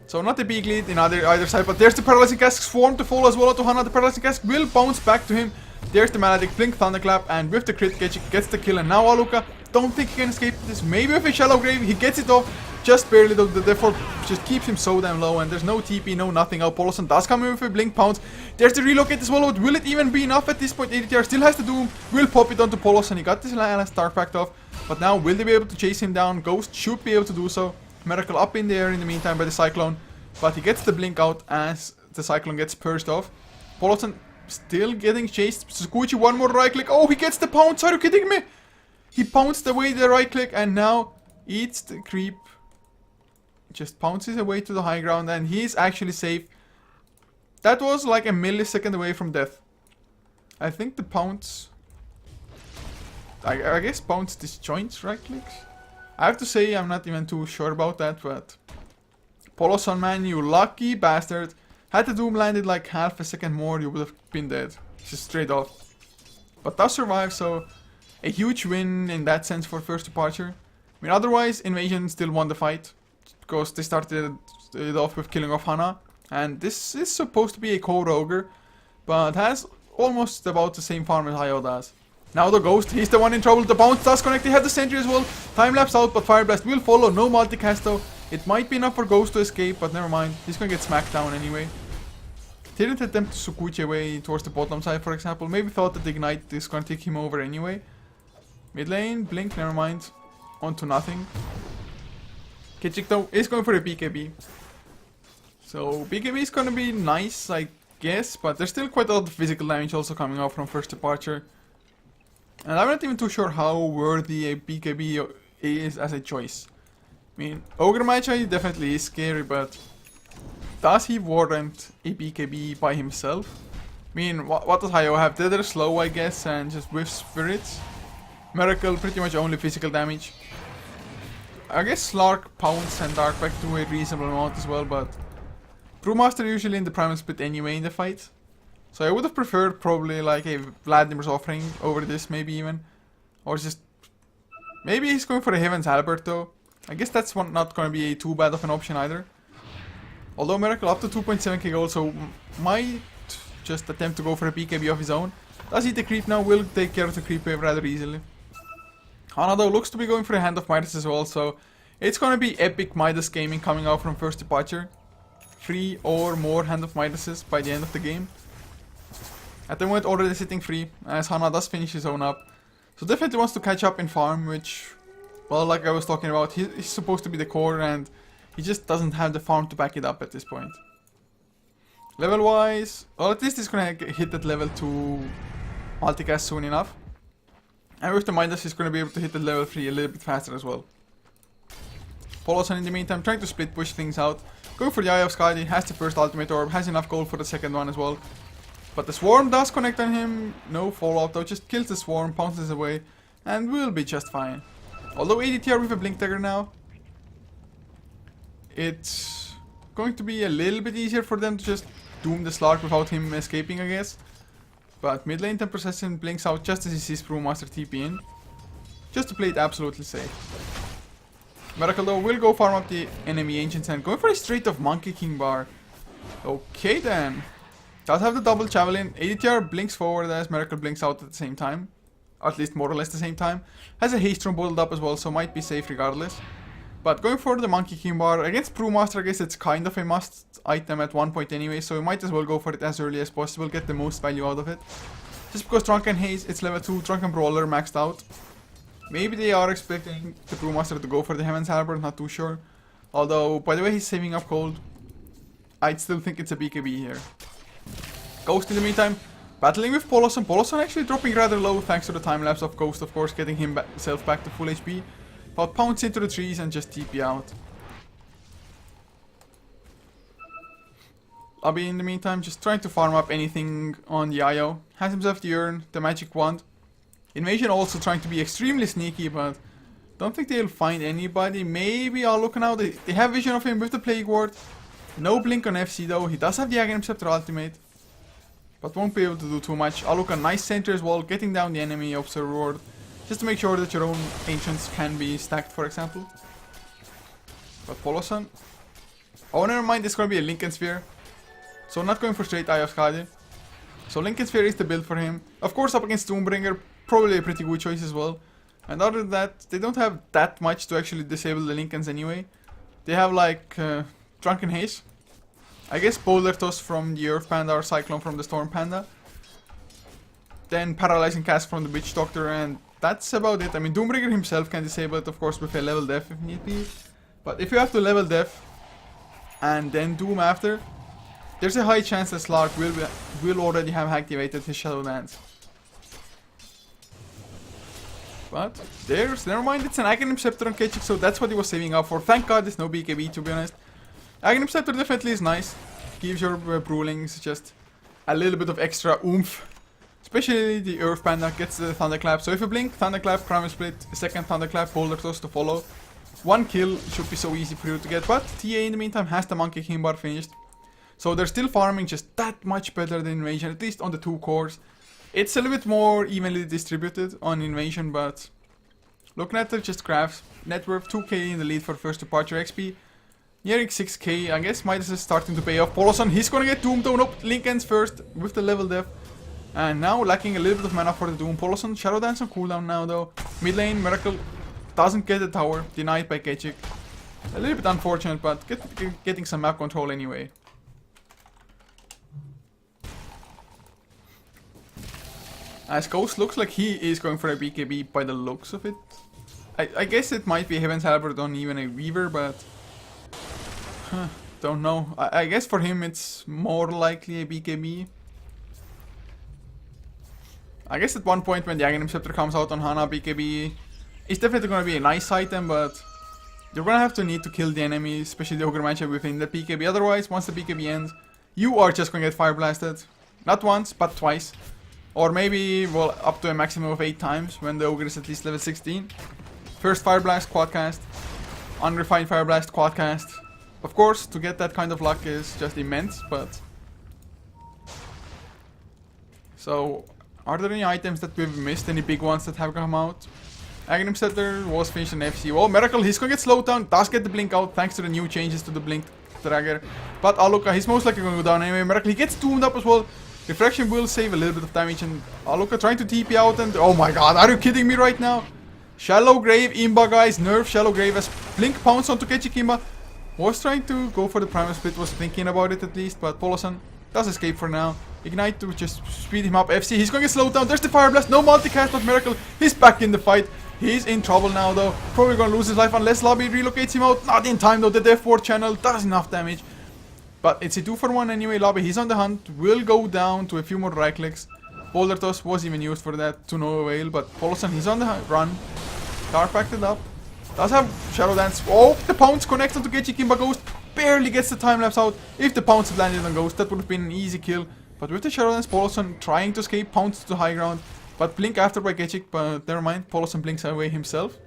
So not a big lead in either side, but there's the Paralyzing Cask swarm to fall as well to Hana. The Paralyzing Cask will bounce back to him. There's the Maledict, Blink, Thunderclap, and with the crit gets the kill. And now Aluka, don't think he can escape this. Maybe with a Shallow Grave, he gets it off. Just barely though, the default just keeps him so damn low, and there's no TP, no nothing. Now Poloson does come in with a Blink Pounce. There's the relocate as well, but will it even be enough at this point? ADTR still has the Doom, will pop it onto Poloson. He got this last Dark Pact off, but now will they be able to chase him down? Ghost should be able to do so. Miracle up in the air in the meantime by the Cyclone, but he gets the Blink out as the Cyclone gets purged off. Poloson still getting chased. Sukuchi one more right click. Oh, he gets the pounce. Are you kidding me? He pounced away the right click and now eats the creep. Just pounces away to the high ground and he's actually safe. That was like a millisecond away from death. I think the pounce... I guess pounce disjoints right clicks. I have to say I'm not even too sure about that, but... Poloson, man, you lucky bastard. Had the Doom landed like half a second more, you would have been dead. Just straight off. But does survive, so... A huge win in that sense for First Departure. I mean, otherwise, Invasion still won the fight. Because they started it off with killing off Hana. And this is supposed to be a core ogre, but has almost about the same farm as Hayo does. Now the Ghost, he's the one in trouble. The bounce does connect, he had the sentry as well. Time lapse out, but Fire Blast will follow. No multicast though. It might be enough for Ghost to escape, but never mind. He's gonna get smacked down anyway. Didn't attempt to Sukuchi away towards the bottom side, for example. Maybe thought that the Ignite is gonna take him over anyway. Mid lane, Blink, never mind. On to nothing. Kechik though is going for a BKB. So BKB is gonna be nice, I guess, but there's still quite a lot of physical damage also coming out from First Departure. And I'm not even too sure how worthy a BKB is as a choice. I mean, Ogre Magi definitely is scary, but does he warrant a BKB by himself? I mean, what does Hayo have? Tether slow, I guess, and just with spirits. Miracle, pretty much only physical damage. I guess Slark, Pounce, and Dark Pact do a reasonable amount as well, but Brewmaster usually in the Primal Split anyway in the fight. So I would have preferred probably like a Vladimir's Offering over this, maybe even. Or just... Maybe he's going for a Heaven's Halberd though. I guess that's not going to be too bad of an option either. Although Miracle up to 2.7k gold, so might just attempt to go for a BKB of his own. Does eat the creep now, will take care of the creep wave rather easily. Hana though looks to be going for a Hand of Midas as well, so it's gonna be epic Midas gaming coming out from First Departure. 3 or more Hand of Midases by the end of the game. At the moment already sitting free, as Hana does finish his own up. So definitely wants to catch up in farm, which, well, like I was talking about, he's supposed to be the core and he just doesn't have the farm to back it up at this point. Level wise, well, at least he's gonna hit that level 2 multicast soon enough. And with the Midas, he's gonna be able to hit the level 3 a little bit faster as well. Polosan in the meantime trying to split push things out. Going for the Eye of Skadi, has the first ultimate orb, has enough gold for the second one as well. But the swarm does connect on him, no fallout though, just kills the swarm, pounces away, and will be just fine. Although ADTR with a blink dagger now, it's going to be a little bit easier for them to just doom the Slark without him escaping, I guess. But mid lane Temper Assassin blinks out just as he sees Brewmaster TP in, just to play it absolutely safe. Miracle though will go farm up the enemy Ancients and going for a straight of Monkey King bar. Okay then. Does have the double Javelin. ADTR blinks forward as Miracle blinks out at the same time. Or at least more or less the same time. Has a haste rune build up as well, so might be safe regardless. But going for the Monkey King bar against Brewmaster, I guess it's kind of a must item at one point anyway, so we might as well go for it as early as possible, get the most value out of it. Just because Drunken Haze, it's level 2, Drunken Brawler maxed out. Maybe they are expecting the Brewmaster to go for the Heaven's Halberd, not too sure. Although, by the way he's saving up gold, I'd still think it's a BKB here. Ghost in the meantime, battling with Polosan. Polosan actually dropping rather low thanks to the time lapse of Ghost, of course, getting himself back to full HP. But pounce into the trees and just TP out. Lobby in the meantime, just trying to farm up anything on the IO. Has himself the urn, the magic wand. Invasion also trying to be extremely sneaky, but don't think they'll find anybody. Maybe I'll look now. They have vision of him with the Plague Ward. No blink on FC though. He does have the Aghanim Scepter ultimate, but won't be able to do too much. I'll look a nice center as well, getting down the enemy Observer Ward, just to make sure that your own Ancients can be stacked, for example. But Polosan. Oh, never mind. It's gonna be a Lincoln Sphere, so not going for straight Eye of Skadi. So Lincoln Sphere is the build for him. Of course, up against Doombringer, probably a pretty good choice as well. And other than that, they don't have that much to actually disable the Lincolns anyway. They have like Drunken Haze, I guess Boulder Toss from the Earth Panda or Cyclone from the Storm Panda. Then Paralyzing Cast from the Witch Doctor, and that's about it. I mean, Doombringer himself can disable it, of course, with a level def if need be. But if you have to level def and then Doom after, there's a high chance that Slark will already have activated his Shadow Dance. But never mind, it's an Aghanim Scepter on Ketchik, so that's what he was saving up for. Thank God there's no BKB, to be honest. Aghanim Scepter definitely is nice. Gives your Brewlings just a little bit of extra oomph. Especially the Earth Panda gets the Thunderclap. So if you blink, Thunderclap, Crime Split, second Thunderclap, Boulder Toss to follow. One kill should be so easy for you to get. But TA in the meantime has the Monkey King bar finished. So they're still farming just that much better than Invasion, at least on the two cores. It's a little bit more evenly distributed on Invasion, but looking at the just graphs, net worth 2k in the lead for first departure XP. Nearing 6k, I guess Midas is starting to pay off. Polosan, he's gonna get Doom though. Nope, Link ends first with the level def. And now lacking a little bit of mana for the Doom. Polosan, Shadow Dance on cooldown now though. Mid lane, Miracle doesn't get the tower, denied by Ketchik. A little bit unfortunate, but getting some map control anyway. As Ghost looks like he is going for a BKB by the looks of it. I guess it might be Heaven's Halberd on even a Weaver, but don't know. I guess for him it's more likely a BKB. I guess at one point when the Aghanim Scepter comes out on Hana, BKB is definitely going to be a nice item, but you're going to have to need to kill the enemy, especially the Ogre matchup within the BKB. Otherwise, once the BKB ends, you are just going to get fire blasted. Not once, but twice. Or maybe, well, up to a maximum of 8 times when the Ogre is at least level 16. First Fire Blast, Quad Cast. Unrefined Fire Blast, Quad Cast. Of course, to get that kind of luck is just immense, but... So, are there any items that we've missed? Any big ones that have come out? Aghanim Scepter was finished in FC. Oh, Miracle, he's gonna get slowed down. Does get the blink out thanks to the new changes to the blink trigger. But Aluka, he's most likely gonna go down anyway. Miracle, he gets doomed up as well. Refraction will save a little bit of damage, and Aluka trying to TP out, and oh my god, are you kidding me right now? Shallow Grave, Imba guys, nerf Shallow Grave as Blink pounce onto Ketchik. Imba was trying to go for the Primal Split, was thinking about it at least, but Polosan does escape for now. Ignite to just speed him up. FC, he's going to get slowed down. There's the Fire Blast, no multicast, but Miracle, he's back in the fight. He's in trouble now though. Probably going to lose his life unless Lobby relocates him out. Not in time though, the Death Ward channel does enough damage. But it's a 2-for-1 anyway. Lobby, he's on the hunt. Will go down to a few more right clicks. Boulder Toss was even used for that to no avail. But Poloson, he's on the run. Dark backed it up. Does have Shadow Dance. Oh, the pounce connects onto Gechi Kimba. Ghost barely gets the time lapse out. If the pounce had landed on Ghost, that would have been an easy kill. But with the Shadow Dance, Poloson trying to escape, pounce to high ground. But blink after by Getchik, but never mind. Poloson blinks away himself.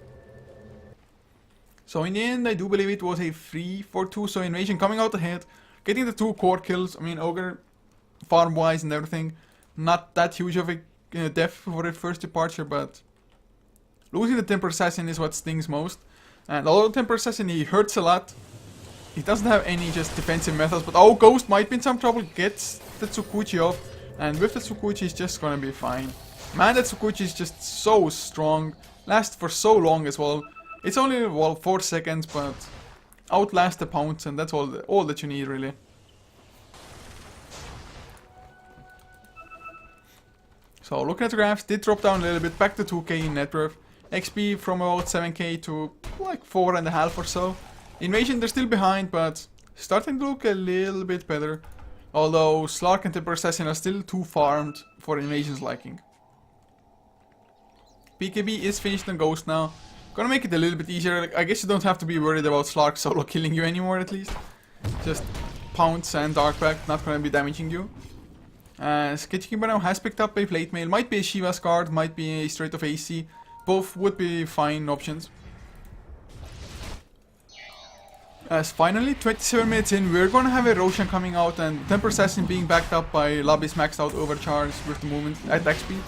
So in the end, I do believe it was a 3-4-2. So Invasion coming out ahead, getting the 2 core kills. I mean, Ogre, farm-wise and everything, not that huge of a death for its first departure, but losing the Temper Assassin is what stings most. And although Temper Assassin, he hurts a lot, he doesn't have any just defensive methods. But oh, Ghost might be in some trouble, gets the Tsukuchi off, and with the Tsukuchi, he's just gonna be fine. Man, that Tsukuchi is just so strong, lasts for so long as well. It's only, well, 4 seconds, but outlast the pounce, and that's all that you need, really. So, looking at the graphs, did drop down a little bit, back to 2k in net worth. XP from about 7k to like 4.5 or so. Invasion, they're still behind, but starting to look a little bit better. Although Slark and Temper Assassin are still too farmed for Invasion's liking. BKB is finished on Ghost now. Gonna make it a little bit easier. I guess you don't have to be worried about Slark solo killing you anymore, at least. Just Pounce and Darkback, not gonna be damaging you. Sketchykimba now has picked up a Plate Mail. Might be a Shiva's card, might be a straight of AC. Both would be fine options. As finally, 27 minutes in, we're gonna have a Roshan coming out and Temper Assassin being backed up by Lobby's maxed out overcharge with the movement at attack speed.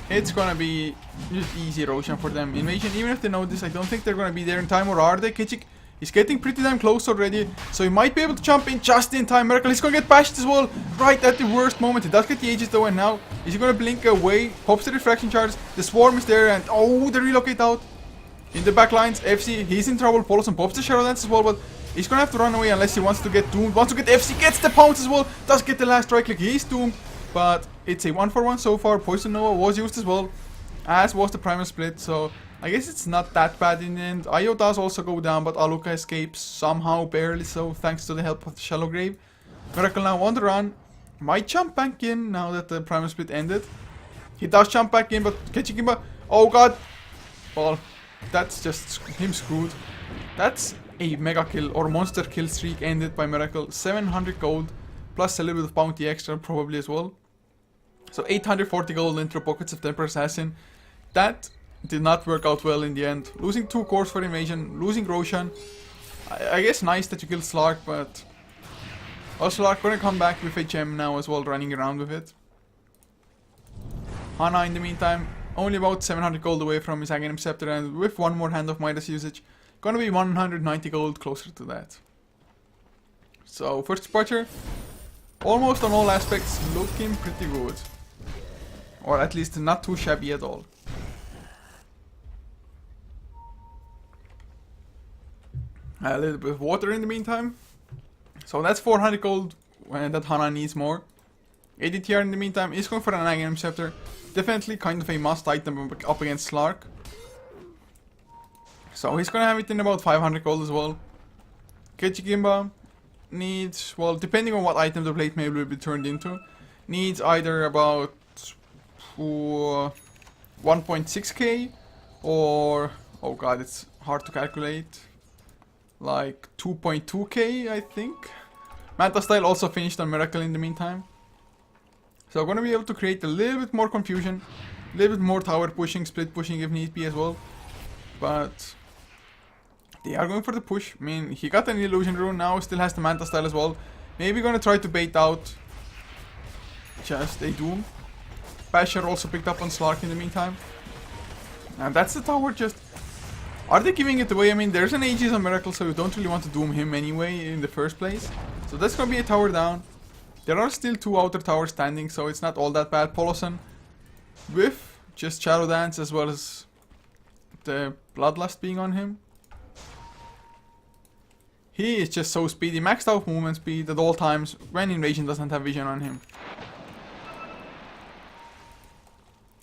It's gonna be just easy Roshan for them. Invasion, even if they know this, I don't think they're gonna be there in time, or are they? Kitchik is getting pretty damn close already, so he might be able to jump in just in time. Miracle, he's gonna get bashed as well, right at the worst moment. He does get the Aegis though, and now is he gonna blink away? Pops the refraction charge, the swarm is there, and oh, the relocate out. In the back lines, FC, he's in trouble. Poloson pops the Shadow Dance as well, but he's gonna have to run away unless he wants to get doomed. Wants to get FC, gets the pounce as well, does get the last right click, he's doomed. But it's a 1-for-1 so far. Poison Nova was used as well, as was the Primal Split, so I guess it's not that bad in the end. Io does also go down, but Aluka escapes somehow, barely so, thanks to the help of the Shallow Grave. Miracle now on the run, might jump back in now that the Primal Split ended. He does jump back in, but Ketchikimba, oh god, well, that's just him screwed. That's a mega kill or monster kill streak ended by Miracle. 700 gold, plus a little bit of bounty extra probably as well. So 840 gold into the pockets of Temper Assassin. That did not work out well in the end. Losing 2 cores for Invasion, losing Roshan. I guess nice that you killed Slark, but also Slark gonna come back with a gem now as well, running around with it. Hana in the meantime, only about 700 gold away from his Aghanim Scepter, and with one more Hand of Midas usage, gonna be 190 gold closer to that. So first departure, almost on all aspects looking pretty good. Or at least not too shabby at all. A little bit of water in the meantime. So that's 400 gold when that Hana needs more. ADTR in the meantime is going for an Aghanim Scepter. Definitely kind of a must item up against Slark. So he's gonna have it in about 500 gold as well. Ketchikimba needs, well, depending on what item the Plate Mail will be turned into, needs either about 1.6k or, oh god, it's hard to calculate, like 2.2k I think. Manta Style also finished on Miracle in the meantime. So I'm gonna be able to create a little bit more confusion, a little bit more tower pushing, split pushing if need be as well. But they are going for the push. I mean, he got an Illusion Rune now, still has the Manta Style as well. Maybe gonna try to bait out just a Doom. Basher also picked up on Slark in the meantime. And that's the tower. Just, are they giving it away? I mean, there's an Aegis on Miracle, so you don't really want to Doom him anyway in the first place. So that's gonna be a tower down. There are still 2 outer towers standing, so it's not all that bad. Poloson with just Shadow Dance as well as the Bloodlust being on him. He is just so speedy, maxed out movement speed at all times when Invasion doesn't have vision on him.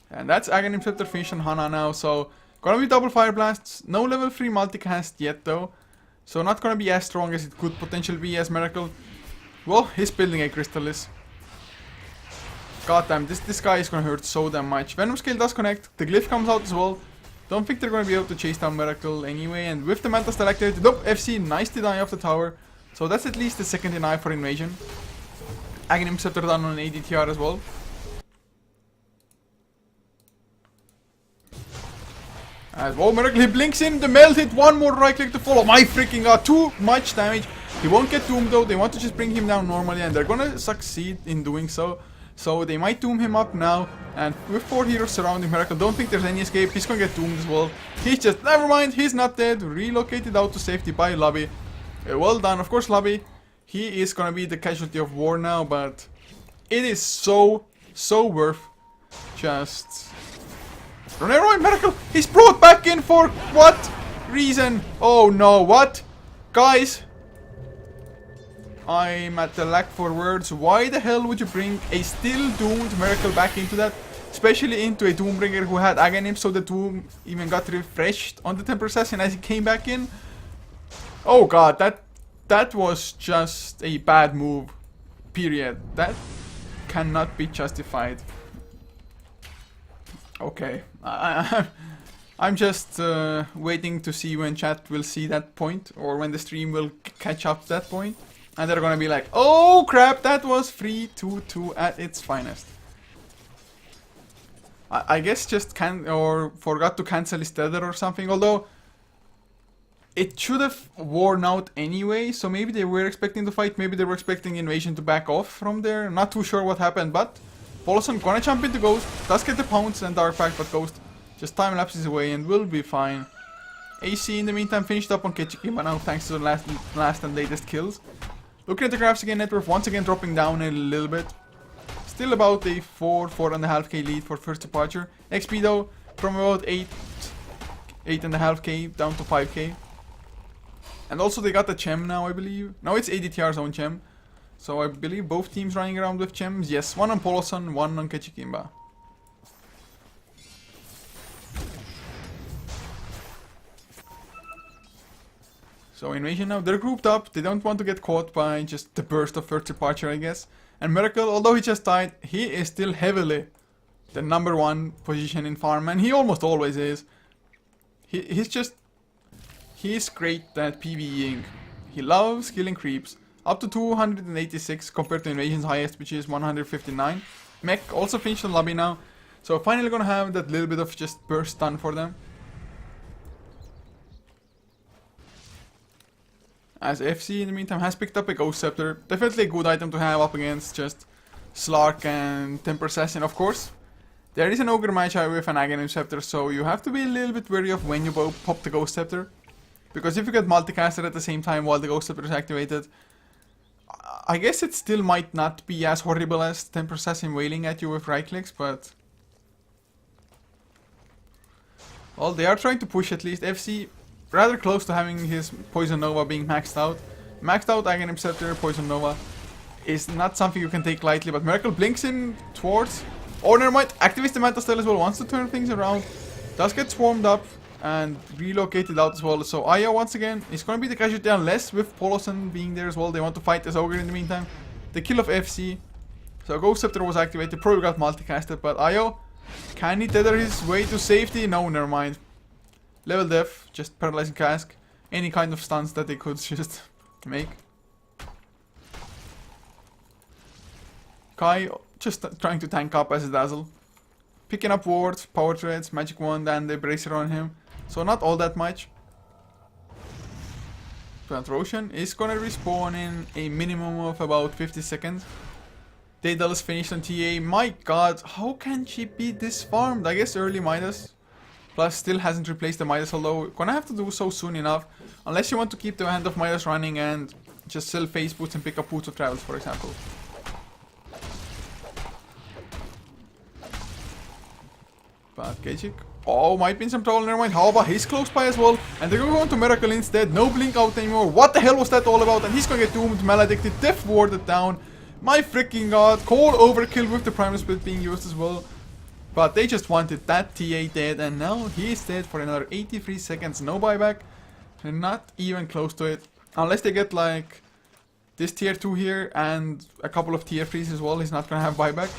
And that's Aghanim Scepter finished on Hana now, so gonna be double Fire Blasts. No level 3 multicast yet though. So not gonna be as strong as it could potentially be as Miracle. Well, he's building a Crystallis. God damn, this guy is gonna hurt so damn much. Venom Scale does connect. The Glyph comes out as well. Don't think they're gonna be able to chase down Miracle anyway. And with the Manta still activated, nope, FC, nice deny off the tower. So that's at least the second deny for Invasion. Aghanim Scepter down on ADTR as well. As well, Miracle, he blinks in, the melt hit, one more right click to follow. My freaking god, too much damage. He won't get doomed though, they want to just bring him down normally and they're gonna succeed in doing so. So they might doom him up now, and with 4 heroes surrounding Miracle, don't think there's any escape, he's gonna get doomed as well. He's just, never mind, he's not dead, relocated out to safety by Lobby. Well done, of course Lobby, he is gonna be the casualty of war now, but it is so worth just... Never Miracle, he's brought back in for what reason? Oh no, what? Guys, I'm at the lack for words. Why the hell would you bring a still doomed Miracle back into that? Especially into a Doombringer who had Aghanim, so the Doom even got refreshed on the Temper Assassin as he came back in. Oh god, that was just a bad move. Period. That cannot be justified. Okay, I'm just waiting to see when chat will see that point, or when the stream will catch up to that point. And they're gonna be like, oh crap, that was 3-2-2 at its finest. I guess just forgot to cancel his tether or something, although it should have worn out anyway, so maybe they were expecting the fight, maybe they were expecting Invasion to back off from there. Not too sure what happened, but Poloson gonna jump into Ghost, does get the pounce and Dark Pact, but Ghost just time lapses away and will be fine. AC in the meantime finished up on Ketchikima now thanks to the last and latest kills. Looking at the graphs again, net worth once again dropping down a little bit. Still about a 4.5k lead for first departure. XP though, from about 8.5k down to 5k. And also they got the Chem now, I believe. Now it's ADTR's own Chem. So I believe both teams running around with Chems. Yes, one on Poloson, one on Ketchikimba. So Invasion now, they're grouped up, they don't want to get caught by just the burst of first departure, I guess. And Miracle, although he just died, he is still heavily the #1 position in farm, and he almost always is. He's great at PvEing. He loves killing creeps. Up to 286 compared to Invasion's highest, which is 159. Mech also finished on Lobby now. So finally gonna have that little bit of just burst stun for them. As FC in the meantime has picked up a Ghost Scepter. Definitely a good item to have up against just Slark and Temper Assassin, of course. There is an Ogre Magi with an Aghanim Scepter, so you have to be a little bit wary of when you pop the Ghost Scepter. Because if you get multicasted at the same time while the Ghost Scepter is activated, I guess it still might not be as horrible as Temper Assassin wailing at you with right clicks, but... Well, they are trying to push at least. FC rather close to having his Poison Nova being maxed out. Maxed out Aghanim Scepter, Poison Nova is not something you can take lightly, but Miracle blinks in towards... Oh, never mind, activates the Manta still as well, wants to turn things around. Does get swarmed up and relocated out as well. So Aya once again is going to be the casualty unless with Poloson being there as well. They want to fight this Ogre in the meantime. The kill of FC. So Ghost Scepter was activated, probably got multicasted, but Io, can he tether his way to safety? No, never mind. Level def, just paralyzing cask. Any kind of stunts that they could just make. Kai just trying to tank up as a Dazzle. Picking up wards, power treads, magic wand and the bracer on him. So not all that much. But Roshan is gonna respawn in a minimum of about 50 seconds. Daedal is finished on TA. My god, how can she be this farmed? I guess early Midas. Plus still hasn't replaced the Midas, although gonna have to do so soon enough. Unless you want to keep the Hand of Midas running and just sell face boots and pick up Puto Travels, for example. But Kajik, oh, might be in some trouble, never mind. How about he's close by as well? And they're going to Miracle instead. No blink out anymore. What the hell was that all about? And he's gonna get doomed, maledicted, death warded down. My freaking god. Cold overkill with the Primal Split being used as well. But they just wanted that TA dead, and now he is dead for another 83 seconds. No buyback. They're not even close to it. Unless they get like this tier 2 here and a couple of tier 3s as well, he's not gonna have buyback.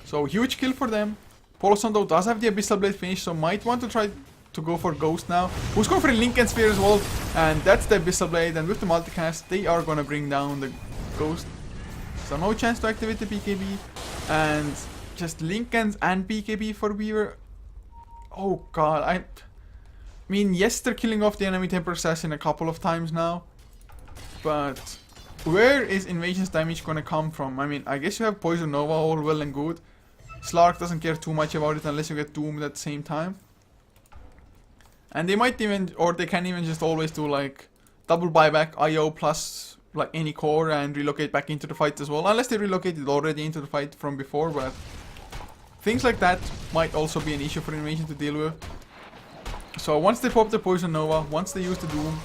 So huge kill for them. Poloson though does have the Abyssal Blade finish, so might want to try to go for Ghost now. Who's going for a Lincoln Sphere as well, and that's the Abyssal Blade, and with the multicast they are gonna bring down the Ghost. So no chance to activate the BKB, and just Lincolns and BKB for Weaver. Oh god, I mean, yes, they're killing off the enemy Temper Assassin a couple of times now, but where is Invasion's damage gonna come from? I mean, I guess you have Poison Nova, all well and good. Slark doesn't care too much about it unless you get doomed at the same time. And they might even, or they can even just always do like double buyback, IO plus like any core and relocate back into the fight as well. Unless they relocated already into the fight from before, but things like that might also be an issue for Invasion to deal with. So once they pop the Poison Nova, once they use the Doom,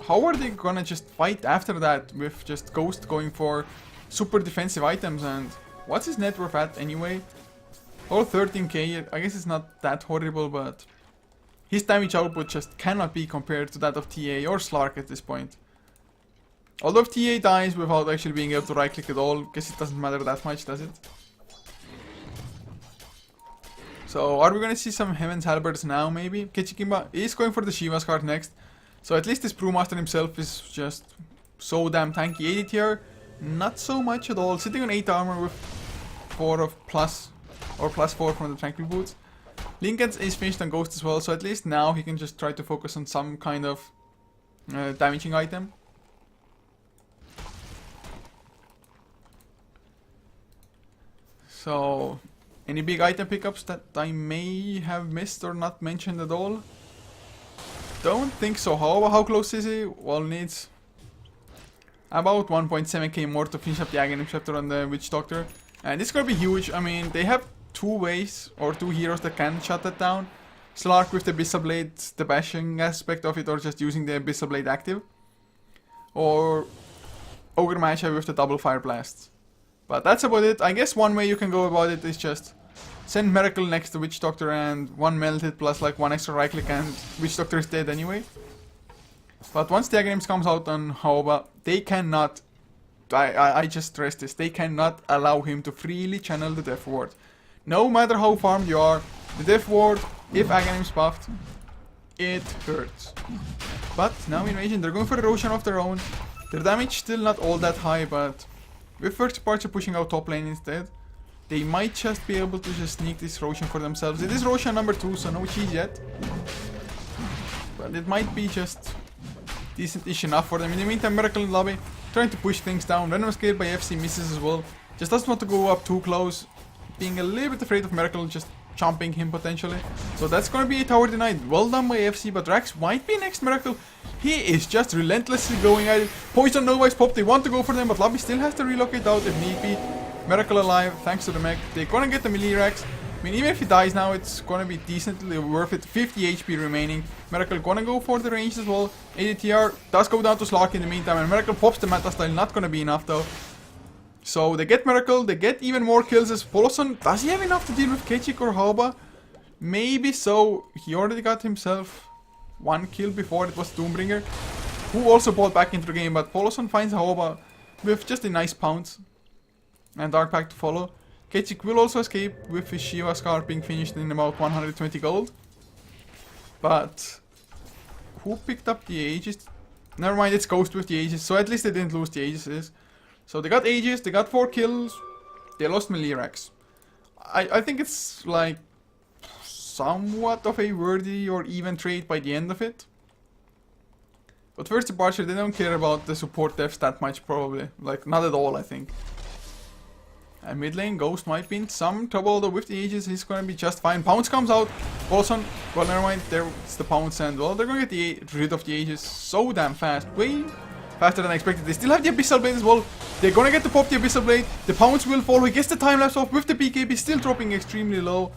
how are they gonna just fight after that with just Ghost going for super defensive items? And what's his net worth at anyway? Oh, 13k, I guess it's not that horrible, but his damage output just cannot be compared to that of TA or Slark at this point. Although if TA dies without actually being able to right click at all, guess it doesn't matter that much, does it? So are we gonna see some Heaven's Halberds now maybe? Kechikimba is going for the Shiva's card next. So at least this Brewmaster himself is just so damn tanky. 80 tier, not so much at all. Sitting on 8 armor with 4 of plus, or plus 4 from the Tranquil Boots. Lincoln's is finished on Ghost as well, so at least now he can just try to focus on some kind of damaging item. So, any big item pickups that I may have missed or not mentioned at all? Don't think so. How close is he? Well, needs about 1.7k more to finish up the Aghanim Scepter on the Witch Doctor. And it's gonna be huge. I mean, they have two ways or two heroes that can shut that down. Slark with the Abyssal Blade, the bashing aspect of it, or just using the Abyssal Blade active. Or Ogre Magi with the double Fire Blasts. But that's about it. I guess one way you can go about it is just send Miracle next to Witch Doctor and one Melted plus like one extra right click and Witch Doctor is dead anyway. But once the Aghanims comes out on Haoba, they cannot, I just stress this, they cannot allow him to freely channel the Death Ward. No matter how farmed you are, the Death Ward, if Aghanim's buffed, it hurts. But now Invasion, they're going for a Roshan of their own. Their damage still not all that high, but with First Departure pushing out top lane instead, they might just be able to just sneak this Roshan for themselves. It is Roshan number 2, so no cheese yet. But it might be just decent-ish enough for them. In the meantime, Miracle in lobby, trying to push things down. Random Scale by FC misses as well. Just doesn't want to go up too close. Being a little bit afraid of Miracle just chomping him potentially. So that's gonna be a tower denied. Well done by FC, but Rax might be next Miracle. He is just relentlessly going at it. Poison Nova is popped, they want to go for them, but Lobby still has to relocate out if need be. Miracle alive, thanks to the mech. They're gonna get the melee Rax. I mean, even if he dies now, it's gonna be decently worth it. 50 HP remaining. Miracle gonna go for the range as well. ADTR does go down to Slark in the meantime, and Miracle pops the Meta Style. Not gonna be enough though. So they get Miracle, they get even more kills as Poloson. Does he have enough to deal with Kechik or Haoba? Maybe so. He already got himself one kill before it was Doombringer, who also bought back into the game, but Poloson finds Haoba with just a nice pounce. And Dark Pact to follow. Kechik will also escape with his Shiva Scar being finished in about 120 gold. But who picked up the Aegis? Never mind, it's Ghost with the Aegis, so at least they didn't lose the Aegis. So they got Aegis, they got 4 kills, they lost melee Rax. I think it's like somewhat of a worthy or even trade by the end of it. But First Departure, they don't care about the support deaths that much probably. Like, not at all, I think. And mid lane, Ghost might be in some trouble, though with the Aegis, he's gonna be just fine. Pounce comes out, Bolson, well never mind, there's the Pounce, and well, they're gonna get rid of the Aegis so damn fast. Way faster than I expected. They still have the Abyssal Blade as well. They're gonna get to pop the Abyssal Blade. The Pounce will fall, he gets the time lapse off with the BKB, still dropping extremely low.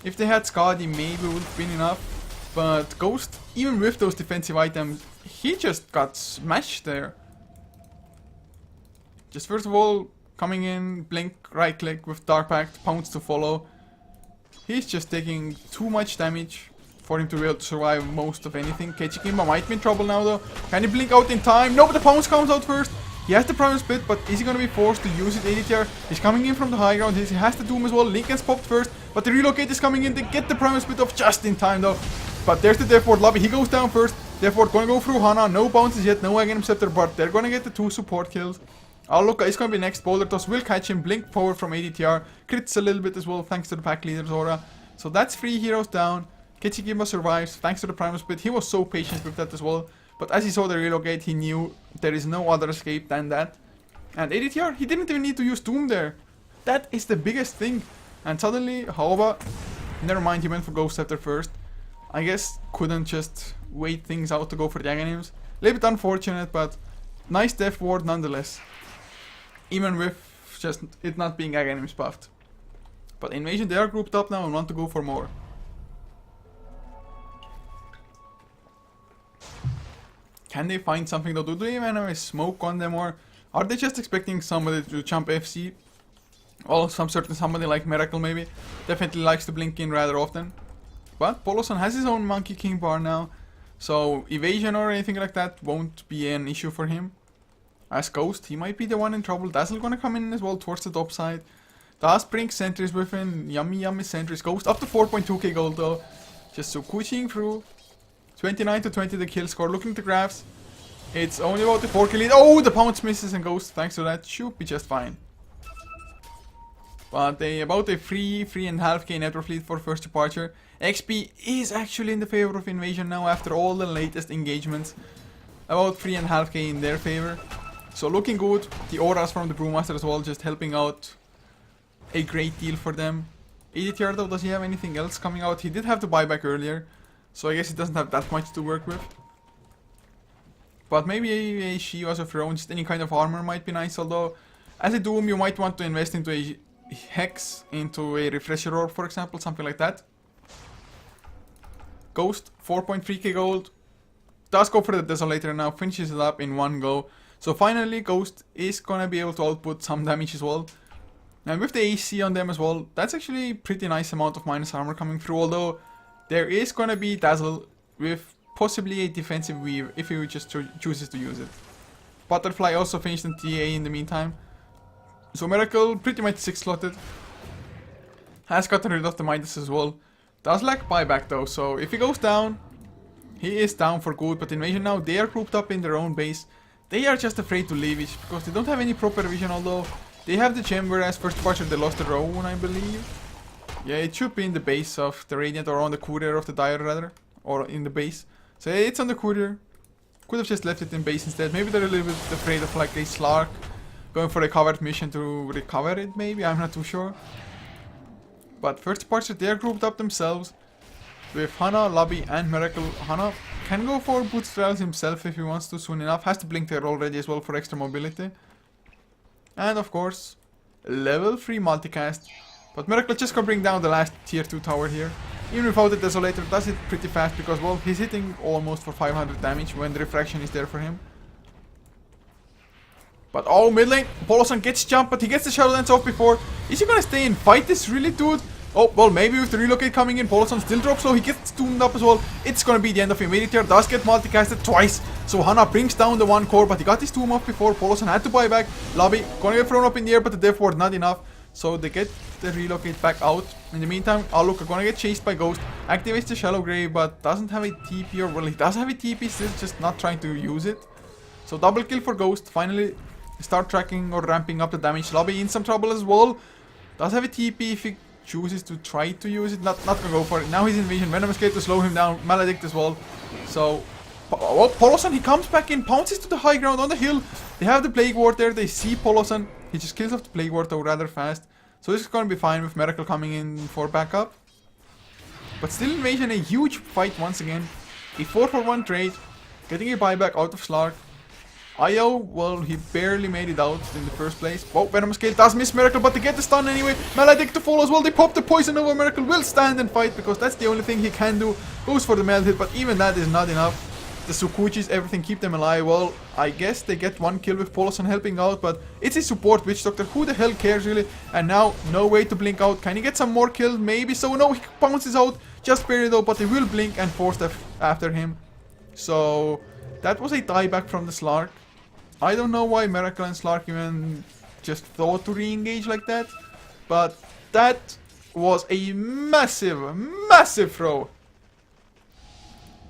If they had Skadi, maybe would have been enough. But Ghost, even with those defensive items, he just got smashed there. Just first of all, coming in, blink, right click with Dark Pact, Pounce to follow. He's just taking too much damage. for him to be able to survive most of anything. Kechikimba might be in trouble now though. Can he blink out in time? No, but the pounce comes out first. He has the Primal Split, but is he going to be forced to use it? ADTR is coming in from the high ground. He has the Doom as well. Lincoln's popped first, but the Relocate is coming in. They get the Primal Split off just in time though. But there's the Deathward lobby. He goes down first. Deathward going to go through Hana. No bounces yet. No Aghanim Scepter, but they're going to get the 2 support kills. Aluka is going to be next. Boulder Toss will catch him. Blink forward from ADTR. Crits a little bit as well thanks to the pack leader's aura. So that's 3 heroes down. Kechikimba survives thanks to the Primal Split. He was so patient with that as well. But as he saw the Relocate, he knew there is no other escape than that. And ADTR, he didn't even need to use Doom there. That is the biggest thing. And suddenly, Haoba, never mind, he went for Ghost Scepter first. I guess couldn't just wait things out to go for the Aghanims. A little bit unfortunate, but nice Death Ward nonetheless. Even with just it not being Aghanims buffed. But Invasion, they are grouped up now and want to go for more. Can they find something though? Do they even have a smoke on them, or are they just expecting somebody to jump FC? Or somebody like Miracle maybe. Definitely likes to blink in rather often. But Poloson has his own Monkey King bar now. So evasion or anything like that won't be an issue for him. As Ghost, he might be the one in trouble. Dazzle gonna come in as well towards the top side. Does bring sentries with him. Yummy sentries. Ghost up to 4.2k gold though. Just so pushing through. 29 to 20 the kill score. Looking at the graphs. It's only about the 4k lead. Oh, the pounce misses and Ghost, thanks to that, should be just fine. But about a 3.5k network lead for first departure. XP is actually in the favor of Invasion now after all the latest engagements. About 3.5k in their favor. So looking good. The auras from the Brewmaster as well, just helping out a great deal for them. ADTR though, does he have anything else coming out? He did have the buyback earlier. So I guess he doesn't have that much to work with. But maybe a Shivas of your own, just any kind of armor might be nice. Although, as a Doom, you might want to invest into a Hex, into a Refresher Orb, for example, something like that. Ghost, 4.3k gold. Does go for the Desolator now, finishes it up in one go. So finally, Ghost is gonna be able to output some damage as well. And with the AC on them as well, that's actually a pretty nice amount of minus armor coming through. Although, there is gonna be Dazzle with possibly a defensive weave if he just chooses to use it. Butterfly also finished in TA in the meantime. So Miracle pretty much 6-slotted. Has gotten rid of the Midas as well. Does lack buyback though, so if he goes down, he is down for good. But Invasion now, they are grouped up in their own base. They are just afraid to leave it because they don't have any proper vision, although they have the gem, whereas first departure they lost the Rowan, I believe. Yeah, it should be in the base of the Radiant, or on the courier of the Dire rather, or in the base. So it's on the courier. Could have just left it in base instead. Maybe they're a little bit afraid of like a Slark going for a covered mission to recover it, maybe, I'm not too sure. But first departure, they're grouped up themselves with Hana, Lobby and Miracle. Hana can go for Boots Trials himself if he wants to soon enough. Has to blink there already as well for extra mobility. And of course, level 3 multicast. But Miracle just gonna bring down the last tier 2 tower here. Even without the Desolator, does it pretty fast because, well, he's hitting almost for 500 damage when the refraction is there for him. But oh, mid lane, Poloson gets jumped, but he gets the Shadow Dance off before. Is he gonna stay and fight this really, dude? Oh, well, maybe with the Relocate coming in, Poloson still drops low, he gets tuned up as well. It's gonna be the end of him. ADTR does get multicasted twice. So Hana brings down the one core, but he got his tomb off before. Poloson had to buy back. Lobby gonna get thrown up in the air, but the Death Ward not enough. So they get the Relocate back out. In the meantime, Aluka gonna get chased by Ghost. Activates the Shallow Grave, but doesn't have a TP, or well, he does have a TP, still just not trying to use it. So double kill for Ghost. Finally start tracking or ramping up the damage. Lobby in some trouble as well. Does have a TP if he chooses to try to use it. Not gonna go for it. Now he's in vision. Venom Escape to slow him down. Maledict as well. So Poloson, he comes back in, pounces to the high ground on the hill. They have the Plague Ward there. They see Poloson. He just kills off the Plague Ward though rather fast. So this is gonna be fine with Miracle coming in for backup. But still Invasion, a huge fight once again. A 4-for-1 trade. Getting a buyback out of Slark. IO, well, he barely made it out in the first place. Oh, Venom Scale does miss Miracle, but they get the stun anyway. Maledict to fall as well. They pop the poison over. Miracle will stand and fight because that's the only thing he can do. Goes for the meld hit, but even that is not enough. the Sukuchis, everything, keep them alive. Well, I guess they get one kill with Poloson helping out, but it's a support Witch Doctor. Who the hell cares, really? And now, no way to blink out. Can he get some more kills? Maybe. So, no, he bounces out. Just barely though, but he will blink and force after him. So, that was a dieback from the Slark. I don't know why Miracle and Slark even just thought to re-engage like that. But that was a massive, massive throw.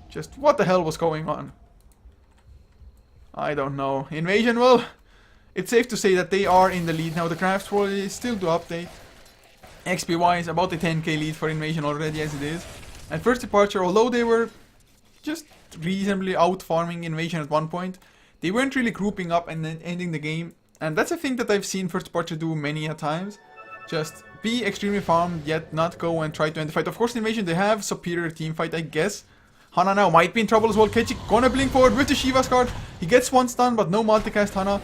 Just what the hell was going on? I don't know. Invasion, well, it's safe to say that they are in the lead now. The crafts probably still do update. XP wise, about a 10k lead for Invasion already as it is. And First Departure, although they were just reasonably out farming Invasion at one point, they weren't really grouping up and then ending the game. And that's a thing that I've seen First Departure do many a times. Just be extremely farmed, yet not go and try to end the fight. Of course, in Invasion, they have superior team fight, I guess. Hana now might be in trouble as well. Kechik gonna blink forward with the Shiva's card. He gets one stun, but no multicast Hana.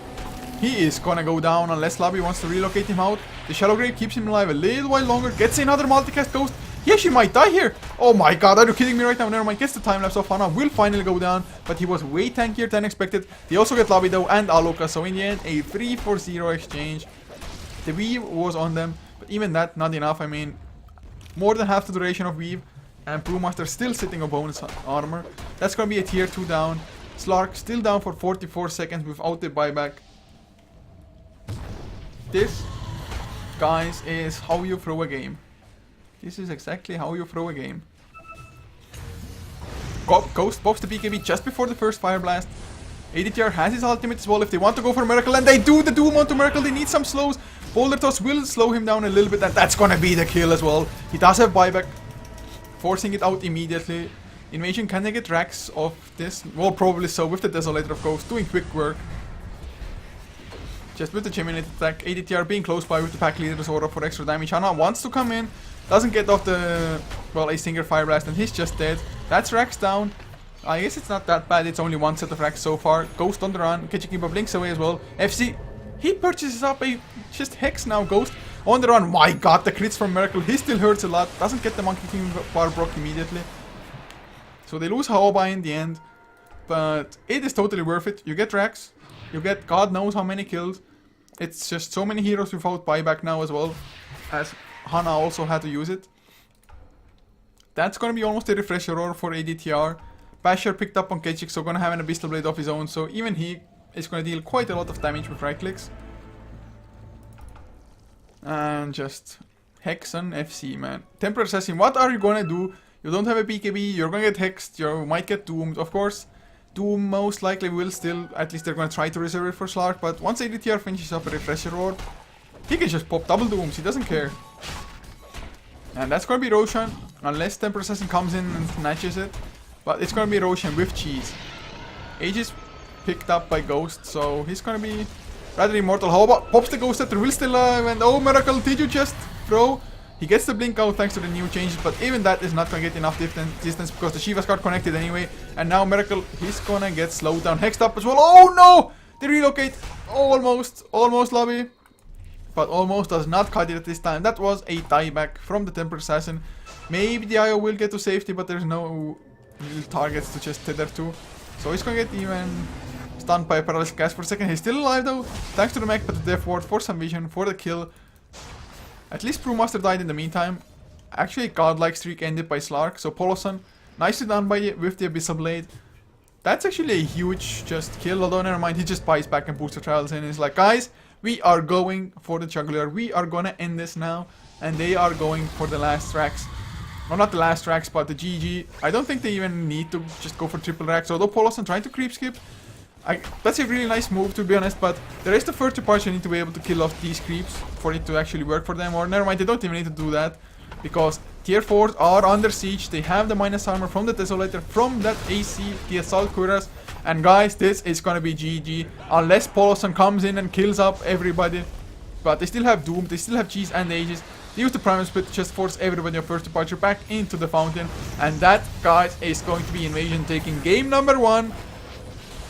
He is gonna go down unless Labi wants to relocate him out. The Shadow Grave keeps him alive a little while longer. Gets another multicast Ghost. He actually might die here. Oh my god, are you kidding me right now? Never mind. Gets the time lapse off. Hana will finally go down, but he was way tankier than expected. They also get Labi though and Aloka. So in the end, a 3-4-0 exchange. The weave was on them, but even that, not enough. I mean, more than half the duration of weave. And Brewmaster still sitting on bonus armor. That's gonna be a tier 2 down. Slark still down for 44 seconds without the buyback. This, guys, is how you throw a game. This is exactly how you throw a game. Ghost pops the BKB just before the first Fire Blast. ADTR has his ultimate as well if they want to go for Miracle, and they do the Doom onto Miracle. They need some slows. Boulder Toss will slow him down a little bit, and that's gonna be the kill as well. He does have buyback, forcing it out immediately. Invasion, can they get racks of this? Well, probably so, with the Desolator of Ghost doing quick work. Just with the Geminate attack, ADTR being close by with the pack leader's aura for extra damage. Hana wants to come in, doesn't get off the, well, a single Fire Blast, and he's just dead. That's racks down. I guess it's not that bad, it's only one set of racks so far. Ghost on the run, Kichikiba blinks away as well. FC, he purchases up a just Hex now. Ghost on the run. My god, the crits from Miracle. He still hurts a lot. Doesn't get the Monkey King bar broke immediately. So they lose Haoba in the end. But it is totally worth it. You get racks. You get God knows how many kills. It's just so many heroes without buyback now as well. As Hana also had to use it. That's gonna be almost a refresher roar for ADTR. Basher picked up on Kechik, so gonna have an Abyssal Blade of his own. So even he is gonna deal quite a lot of damage with right clicks. And just Hex on FC, man. Temporary Assassin, what are you gonna do? You don't have a BKB, you're gonna get hexed, you might get doomed. Of course, Doom most likely will still, at least they're gonna try to reserve it for Slark. But once ADTR finishes up a Refresher Roar, he can just pop double Dooms, he doesn't care. And that's gonna be Roshan, unless Temporary Assassin comes in and snatches it. But it's gonna be Roshan with cheese. Aegis picked up by Ghost, so he's gonna be rather immortal. How about pops the Ghost that will still alive, and oh Miracle, did you just throw? He gets the blink out thanks to the new changes, but even that is not gonna get enough distance because the Shiva's got connected anyway. And now Miracle, he's gonna get slowed down. Hexed up as well. Oh no! They relocate. Almost Lobby. But almost does not cut it at this time. That was a dieback from the Temper Assassin. Maybe the IO will get to safety, but there's no real targets to just tether to. So he's gonna get even stunned by a Paralysis Cast for a second. He's still alive though, thanks to the mech, but the Death Ward for some vision, for the kill. At least Brewmaster died in the meantime. Actually, godlike streak ended by Slark. So Poloson, nicely done with the Abyssal Blade. That's actually a huge just kill, although never mind, he just buys back and booster trials in and is like, guys, we are going for the juggler. We are gonna end this now. And they are going for the last racks. Well, not the last racks, but the GG. I don't think they even need to just go for triple racks. Although Poloson trying to creep skip. That's a really nice move, to be honest, but the rest of First Departure need to be able to kill off these creeps for it to actually work for them. Or never mind, they don't even need to do that, because tier 4s are under siege. They have the minus armor from the Desolator, from that AC, the Assault Cuirass. And guys, this is gonna be GG, unless Poloson comes in and kills up everybody. But they still have Doom, they still have Cheese and Aegis. They use the Primal Split to just force everybody on First Departure back into the fountain. And that, guys, is going to be Invasion taking game number 1.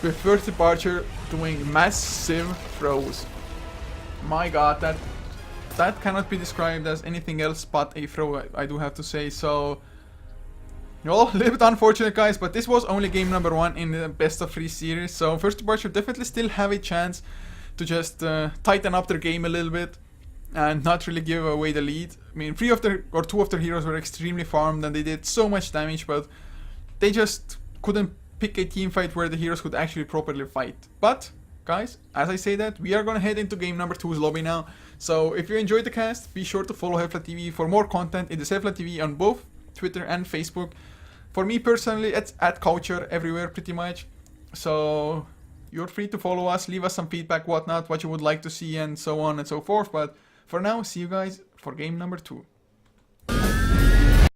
With First Departure doing massive throws. My god, that cannot be described as anything else but a throw, I do have to say. So Well, a little bit unfortunate, guys, but this was only game number 1 in the best of 3 series. So First Bar should definitely still have a chance to just tighten up their game a little bit and not really give away the lead. I mean, 2 of their heroes were extremely farmed and they did so much damage, but they just couldn't pick a team fight where the heroes could actually properly fight. But guys, as I say that, we are gonna head into game number 2's lobby now. So if you enjoyed the cast, be sure to follow HeflaTV for more content. It is HeflaTV on both Twitter and Facebook. For me personally, it's at Culture everywhere pretty much. So you're free to follow us, leave us some feedback, whatnot, what you would like to see, and so on and so forth. But for now, see you guys for game number 2.